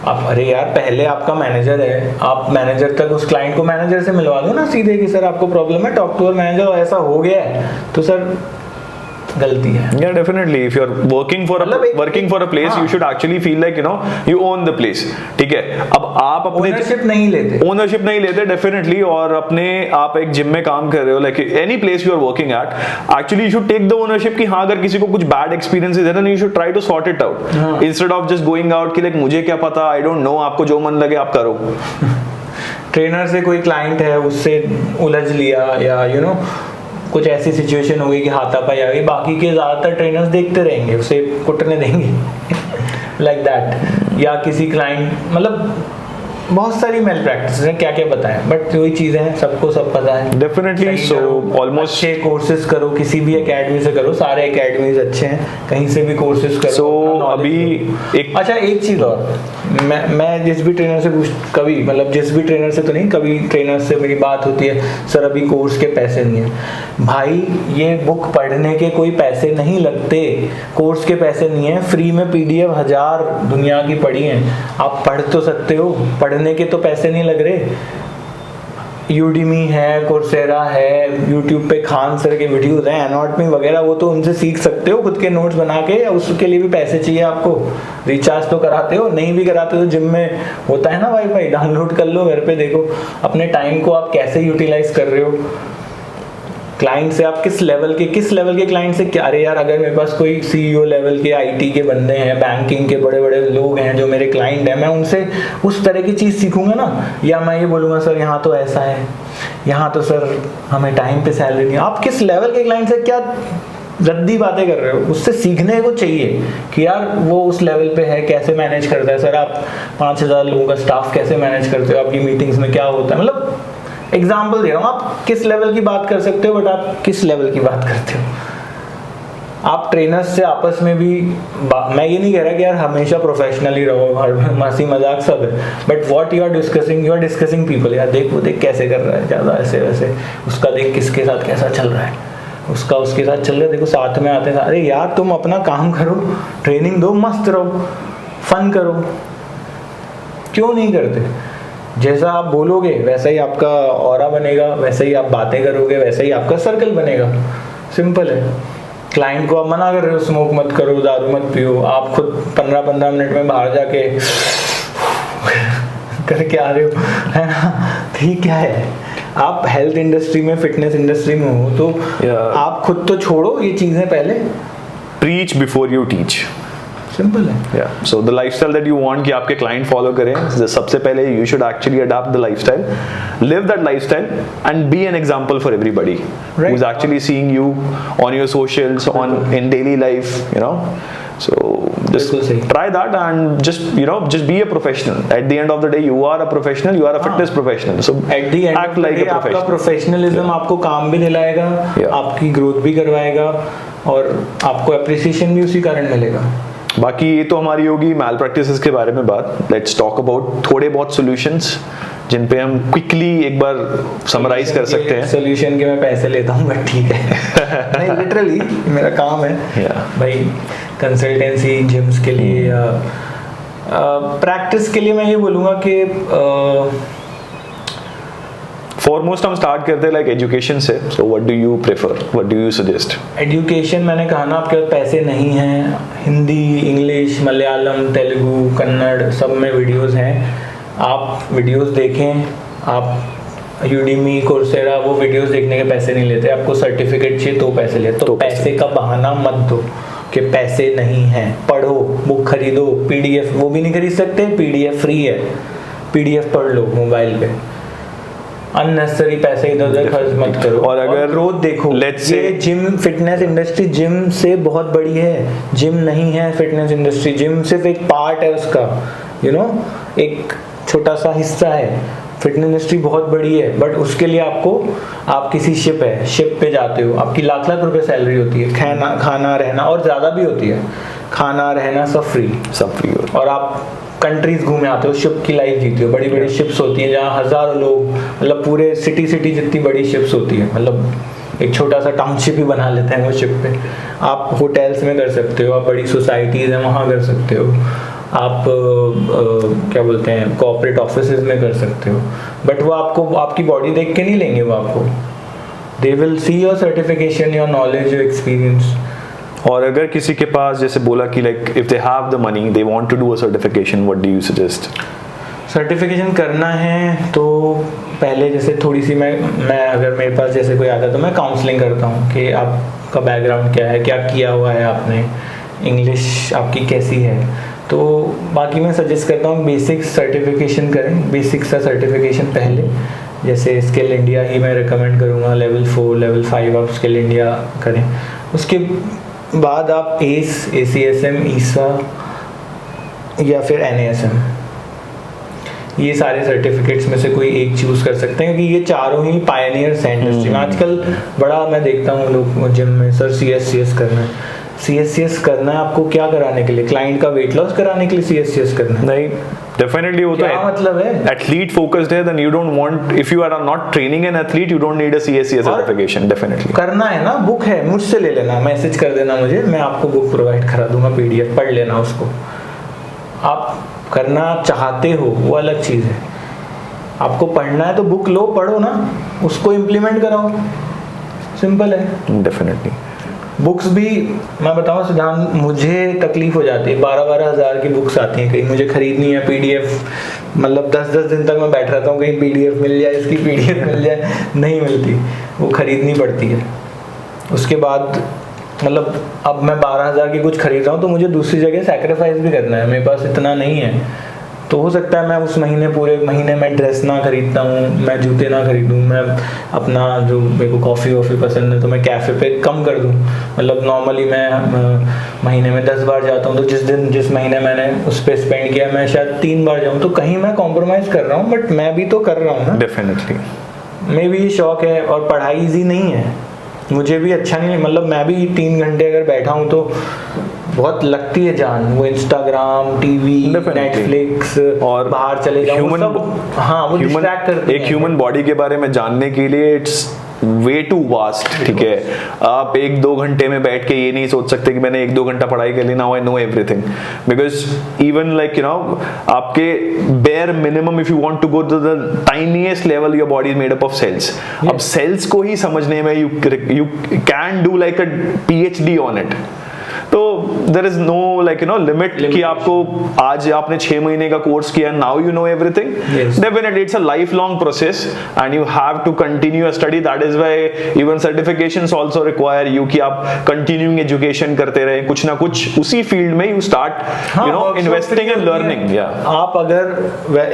आप, अरे यार पहले आपका मैनेजर है, आप मैनेजर तक उस क्लाइंट को मैनेजर से मिलवा दो ना सीधे कि सर आपको प्रॉब्लम है, टॉक टू मैनेजर, ऐसा हो गया है तो सर गलती है। Yeah, definitely. If you're working for a place, you should actually feel like you know you own the place. ठीक है। अब आप अपने ओनरशिप नहीं लेते definitely, और अपने आप एक जिम में काम कर रहे हो, like any place you are working at, actually you should take the ownership कि हाँ अगर किसी को कुछ bad experiences है ना, you should try to sort it out instead of just going out कि like मुझे क्या पता, I don't know, आपको जो मन लगे आप करो। ट्रेनर से कोई क्लाइंट है, उससे उलझ लिया या यू नो कुछ ऐसी सिचुएशन हो गई कि हाथापाई आ गई, बाकी के ज़्यादातर ट्रेनर्स देखते रहेंगे, उसे कुटने देंगे लाइक दैट। या किसी क्लाइंट, मतलब बहुत सारी मेल प्रैक्टिस है, क्या क्या बताएं, बट वही चीज़ें हैं, सबको सब पता है। डेफिनेटली। सो ऑलमोस्ट अच्छे कोर्सेज करो, किसी भी एकेडमी से करो, सारे एकेडमीज अच्छे हैं, कहीं से भी कोर्सेज करो। सो अभी एक अच्छा एक चीज़ और, मैं जिस भी ट्रेनर से कभी, मतलब जिस भी ट्रेनर से तो नहीं, कभी ट्रेनर से मेरी बात होती है, सर अभी कोर्स के पैसे नहीं है। भाई ये बुक पढ़ने के कोई पैसे नहीं लगते, कोर्स के पैसे नहीं है, फ्री में PDF 1000 दुनिया की पढ़ी हैं, आप पढ़ तो सकते हो, पढ़ने के तो पैसे नहीं लग रहे। यूडीमी है, कोर्सेरा है, यूट्यूब पे खान सर के वीडियोस हैं, एनाटॉमी वगैरह, वो तो उनसे सीख सकते हो खुद के नोट्स बना के, या उसके लिए भी पैसे चाहिए आपको। रिचार्ज तो कराते हो, नहीं भी कराते तो जिम में होता है ना वाईफाई, डाउनलोड कर लो, घर पे देखो अपने टाइम को आप कैसे यूटिलाइज कर रहे हो। क्लाइंट से आप किस लेवल के क्लाइंट से क्या, अरे यार अगर मेरे पास कोई CEO लेवल के IT के बंदे हैं, बैंकिंग के बड़े बड़े लोग हैं जो मेरे क्लाइंट हैं, मैं उनसे उस तरह की चीज़ सीखूंगा ना। या मैं ये बोलूँगा सर यहाँ तो ऐसा है, यहाँ तो सर हमें टाइम पे सैलरी नहीं। आप किस लेवल के क्लाइंट से क्या रद्दी बातें कर रहे हो, उससे सीखने को चाहिए कि यार वो उस लेवल पे है, कैसे मैनेज करता है। सर आप 5000 लोगों का स्टाफ कैसे मैनेज करते हो, आपकी मीटिंग्स में क्या होता है, मतलब एग्जाम्पल दे रहा हूँ। आप किस लेवल की बात कर सकते हो, बट आप किस लेवल की बात करते हो। आप ट्रेनर्स से आपस में भी, मैं ये नहीं कह रहा कि यार हमेशा प्रोफेशनली रहो, हर हंसी मजाक सब है, but what you are discussing people. यार देख वो देख कैसे कर रहा है, ज़्यादा ऐसे वैसे, उसका देख किसके साथ कैसा चल रहा है, उसका उसके साथ चल रहा है, देखो साथ में आते हैं। अरे यार तुम अपना काम करो, ट्रेनिंग दो, मस्त रहो, फन करो, क्यों नहीं करते। जैसा आप बोलोगे वैसा ही आपका ऑरा बनेगा, वैसे ही आप बातें करोगे, वैसे ही आपका सर्कल बनेगा। सिंपल है। क्लाइंट को आप मना कर रहे हो, स्मोक मत करो, दारू मत पियो, आप खुद 15-15 मिनट में बाहर जाके करके आ रहे हो, है ना, ठीक क्या है। आप हेल्थ इंडस्ट्री में, फिटनेस इंडस्ट्री में हो तो Yeah. आप खुद तो छोड़ो ये चीजें पहले, Preach before you teach. Simple है। Yeah. So the lifestyle that you want कि आपके client follow करें, सबसे पहले you should actually adapt the lifestyle, live that lifestyle, and be an example for everybody Right. who's actually seeing you on your socials, on in daily life, you know. So just बिल्कुल सही। try that and just be a professional. At the end of the day, you are a professional. You are a fitness professional. So at the and act like a आपका professional. Professionalism आपको काम भी दिलाएगा, Yeah. आपकी growth भी करवाएगा और आपको अप्रिसिएशन भी उसी कारण मिलेगा। बाकी ये तो हमारी होगी मैल प्रैक्टिसेस के बारे में बात। लेट्स टॉक अबाउट थोड़े बहुत सॉल्यूशंस जिन पे हम क्विकली एक बार समराइज कर सकते हैं। सोल्यूशन के मैं पैसे लेता हूँ बट ठीक है। नहीं, लिटरली मेरा काम है Yeah. भाई, कंसल्टेंसी जिम्स के लिए या प्रैक्टिस के लिए मैं ये बोलूँगा कि फॉरमोस्ट हम स्टार्ट करते हैं लाइक एजुकेशन से। So what do you prefer, what do you suggest? Education, मैंने कहा ना आपके पास पैसे नहीं हैं, हिंदी, इंग्लिश, मलयालम, तेलुगु, कन्नड़ सब में वीडियोस हैं। आप वीडियोस देखें, आप यूडीमी, कोर्सेरा वो वीडियोस देखने के पैसे नहीं लेते, आपको सर्टिफिकेट चाहिए तो पैसे लेते। तो पैसे का बहाना मत दो कि पैसे नहीं हैं। पढ़ो, बुक खरीदो, पीडीएफ वो भी नहीं खरीद सकते, पीडीएफ फ्री है, पीडीएफ पढ़ लो मोबाइल पे। अननेसेसरी पैसे इधर उधर खर्च मत करो। और अगर ग्रोथ देखो, let's ये say- gym fitness industry gym से बहुत बड़ी है, जिम नहीं है फिटनेस इंडस्ट्री, जिम सिर्फ एक पार्ट है उसका, एक छोटा सा हिस्सा है। फिटनेस इंडस्ट्री बहुत बड़ी है, बट उसके लिए आप किसी शिप पे जाते हो, आपकी लाख लाख रुपए सैलरी होती है, खाना रहना और ज़्यादा भी होती है, खाना रहना सब फ्री, और आप कंट्रीज घूमे आते हो, शिप की लाइफ जीते हो। बड़ी बड़ी शिप्स होती हैं जहाँ हज़ारों लोग, मतलब पूरे सिटी जितनी बड़ी शिप्स होती है, मतलब एक छोटा सा टाउनशिप ही बना लेते हैं वो शिप पे। आप होटल्स में कर सकते हो, आप बड़ी सोसाइटीज़ हैं वहाँ कर सकते हो, आप क्या बोलते हैं कॉर्पोरेट ऑफिसेज में कर सकते हो। बट वो आपको आपकी बॉडी देख के नहीं लेंगे, वो आपको they will see your certification, your knowledge, your experience. और अगर किसी के पास जैसे बोला कि like if they have the money they want to do a certification, what do you suggest? Certification करना है तो पहले जैसे थोड़ी सी मैं अगर मेरे पास जैसे कोई आता है तो मैं काउंसलिंग करता हूँ कि आपका बैकग्राउंड क्या है, क्या किया हुआ है आपने, इंग्लिश आपकी कैसी है। तो बाकी मैं सजेस्ट करता हूँ बेसिक सर्टिफिकेशन करें, बेसिक सा सर्टिफिकेशन पहले, जैसे स्किल इंडिया ही मैं रिकमेंड करूँगा, लेवल 4 लेवल 5 आप स्किल इंडिया करें। उसके बाद आप ACSM, ईसा या फिर NASM, ये सारे सर्टिफिकेट्स में से कोई एक चूज कर सकते हैं, क्योंकि ये चारों ही पायनियर्स हैं इंडस्ट्री में। आजकल बड़ा मैं देखता हूँ लोग जिम में, सर CSCS करना है, CSCS करना है आपको क्या कराने के लिए? क्लाइंट का वेट लॉस कराने के लिए CSCS करना है? नहीं, डेफिनेटली वो तो क्या मतलब है? एथलीट फोकस्ड है, then you don't want, if you are not training an athlete you don't need a CSCS certification. Definitely करना है ना, बुक है, मुझसे ले लेना, मैसेज कर देना मुझे, मैं आपको बुक प्रोवाइड करा दूंगा, PDF पढ़ लेना उसको। आप करना चाहते हो वो अलग चीज़ है, आपको पढ़ना है तो बुक लो, पढ़ो ना, उसको इम्प्लीमेंट कराओ, सिंपल है। डेफिनेटली बुक्स भी मैं बताऊं सिद्धांत, मुझे तकलीफ हो जाती है, 12-12 हज़ार की बुक्स आती हैं, कहीं मुझे खरीदनी है PDF, मतलब 10-10 दिन तक मैं बैठ रहता हूँ कहीं PDF मिल जाए, इसकी PDF मिल जाए, नहीं मिलती, वो खरीदनी पड़ती है। उसके बाद मतलब अब मैं 12,000 की कुछ खरीद रहा हूँ तो मुझे दूसरी जगह सैक्रिफाइस भी करना है, मेरे पास इतना नहीं है, तो हो सकता है मैं उस महीने, पूरे महीने में ड्रेस ना खरीदता हूँ, मैं जूते ना खरीदूँ, मैं अपना जो मेरे को कॉफ़ी वॉफ़ी पसंद है तो मैं कैफ़े पे कम कर दूँ। मतलब नॉर्मली मैं महीने में 10 बार जाता हूँ, तो जिस महीने मैंने उस पर स्पेंड किया मैं शायद 3 बार जाऊँ, तो कहीं मैं कॉम्प्रोमाइज़ कर रहा हूँ, बट मैं भी तो कर रहा हूँ ना। डेफिनेटली मैं भी शौक है, और पढ़ाई ईजी नहीं है, मुझे भी अच्छा नहीं, मतलब मैं भी 3 घंटे अगर बैठा हूँ तो बहुत लगती है जान, वो इंस्टाग्राम, टीवी, नेटफ्लिक्स और बाहर चले जाओ, हाँ वो डिस्ट्रैक्ट करते हैं। एक ह्यूमन बॉडी के बारे में जानने के लिए इट्स वे टू वास्ट, ठीक है। आप 1-2 घंटे में बैठ के ये नहीं सोच सकते कि मैंने 1-2 घंटा पढ़ाई कर ली, now I know everything, because even like आपके bare minimum if you want to go to the tiniest level, your body is made up of cells. अब सेल्स को ही समझने में you can do like a PhD on it. तो there is no like you know limit कि आपको आज आपने 6 महीने का कोर्स किया, now you know everything. Definitely it's a life long process and you have to continue your study. That is why even certifications also require you कि आप continuing education करते रहे, कुछ ना कुछ उसी फील्ड में you start you know investing and learning. या आप अगर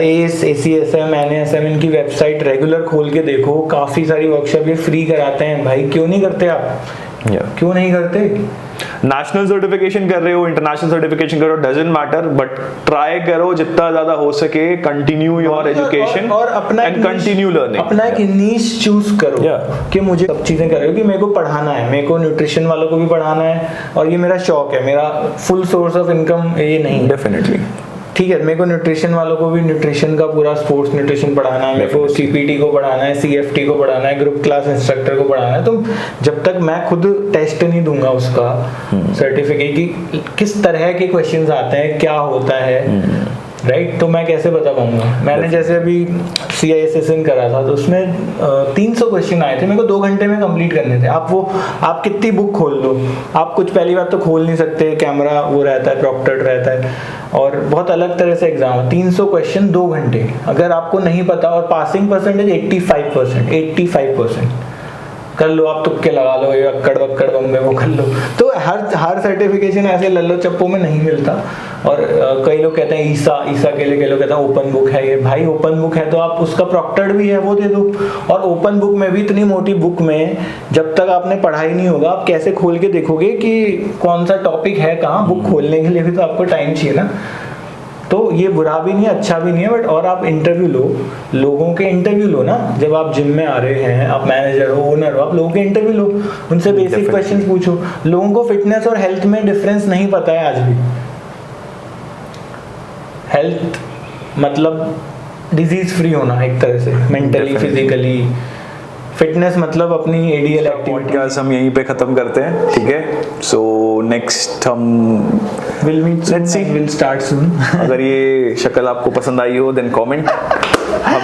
ACSM NASM इनकी वेबसाइट रेगुलर खोल के देखो, काफी सारी वर्कशॉप ये फ्री कराते हैं भाई. क्यों नहीं करते आप? क्यों नहीं करते? नेशनल सर्टिफिकेशन कर रहे हो, इंटरनेशनल सर्टिफिकेशन करो, डजंट मैटर, बट ट्राई करो जितना ज्यादा हो सके, कंटिन्यू योर एजुकेशन और अपना एंड कंटिन्यू लर्निंग. अपना एक नीश चूज करो कि मुझे सब चीजें कर रही हो कि मेरे को पढ़ाना है, मेरे को न्यूट्रिशन वालों को भी पढ़ाना है और ये मेरा शौक है, मेरा फुल सोर्स ऑफ इनकम ये नहीं. डेफिनेटली ठीक है, मेरे को न्यूट्रिशन वालों को भी न्यूट्रिशन का पूरा स्पोर्ट्स न्यूट्रिशन पढ़ाना है, मेरे को CPT को पढ़ाना है, CFT को पढ़ाना है, ग्रुप क्लास इंस्ट्रक्टर को पढ़ाना है. तो जब तक मैं खुद टेस्ट नहीं दूंगा उसका सर्टिफिकेट की किस तरह के क्वेश्चंस आते हैं, क्या होता है, राइट, तो मैं कैसे बता पाऊंगा. मैंने जैसे अभी CISSN करा था तो उसमें 300 क्वेश्चन आए थे, मेरे को 2 घंटे में कंप्लीट करने थे. आप कितनी बुक खोल लो, आप कुछ पहली बात तो खोल नहीं सकते, कैमरा वो रहता है, प्रॉक्टर्ड रहता है और बहुत अलग तरह से एग्जाम है. 300 क्वेश्चन 2 घंटे, अगर आपको नहीं पता और पासिंग परसेंटेज 85% कर लो, आप तुक्के लगा लो, ये अक्कड़ बक्कड़ बम्बे वो कर लो. तो हर सर्टिफिकेशन ऐसे लल्लो चप्पो में नहीं मिलता. और कई लोग कहते हैं ईसा के लिए, कई लोग कहते हैं ओपन बुक है. ये भाई ओपन बुक है तो आप उसका प्रॉक्टर्ड भी है वो दे दो. और ओपन बुक में भी इतनी मोटी बुक में जब तक आपने पढ़ाई नहीं होगा आप कैसे खोल के देखोगे कि कौन सा टॉपिक है कहाँ. बुक खोलने के लिए भी तो आपको टाइम चाहिए ना. तो ये बुरा भी नहीं है, अच्छा भी नहीं है, बट और आप इंटरव्यू लो, लोगों के इंटरव्यू लो ना. जब आप जिम में आ रहे हैं, आप मैनेजर हो, ओनर हो, आप लोगों के इंटरव्यू लो, उनसे बेसिक क्वेश्चन पूछो. लोगों को फिटनेस और हेल्थ में डिफरेंस नहीं पता है आज भी. हेल्थ मतलब डिजीज फ्री होना एक तरह से, मेंटली फिजिकली. फिटनेस मतलब अपनी ADL पॉडकास्ट हम यहीं पे खत्म करते हैं, ठीक है. सो नेक्स्ट हम will meet, let's see, will start soon. अगर ये शक्ल आपको पसंद आई हो देन कमेंट. हम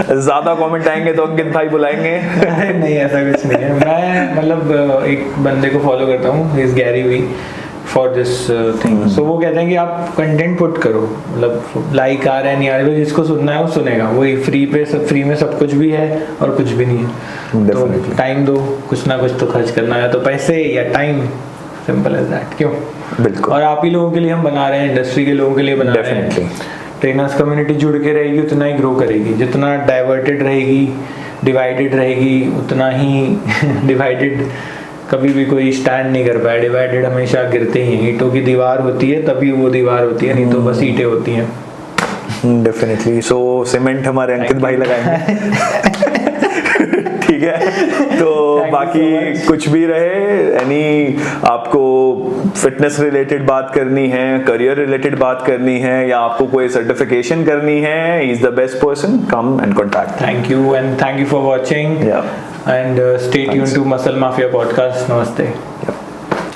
ज्यादा कमेंट आएंगे तो अंकित भाई बुलाएंगे. नहीं ऐसा कुछ नहीं है. मैं मतलब एक बंदे को फॉलो करता हूँ, he is Gary Vee for this thing. So वो कहते हैं कि आप कंटेंट पुट करो, मतलब लाइक आ रहा है नहीं आ रहा है, जिसको सुनना है वो सुनेगा. वही फ्री में सब कुछ भी है और कुछ भी नहीं है. तो टाइम दो, कुछ ना कुछ तो खर्च करना है, तो पैसे या टाइम, सिंपल एज दैट. क्यों? बिल्कुल. और आप ही लोगों के लिए हम बना रहे हैं, इंडस्ट्री के लोगों के लिए बना रहे हैं. ट्रेनर्स कम्युनिटी जुड़ के रहेगी उतना ही ग्रो करेगी. जितना डाइवर्टेड रहेगी, डिवाइडेड रहेगी, उतना ही डिवाइडेड कभी भी कोई स्टैंड नहीं कर पाया. डिवाइडेड हमेशा गिरते ही हैं. ईंटों की दीवार होती है तभी वो दीवार होती है, नहीं तो बस ईंटें होती हैं. डेफिनेटली. सो सीमेंट हमारे अंकित भाई लगाएंगे. ठीक है. तो बाकी कुछ भी रहे, एनी आपको फिटनेस रिलेटेड बात करनी है, करियर रिलेटेड बात करनी है, या आपको कोई सर्टिफिकेशन करनी है, he is the best person. Come and contact. Thank you and thank you for watching. And stay tuned to Muscle Mafia podcast. Namaste.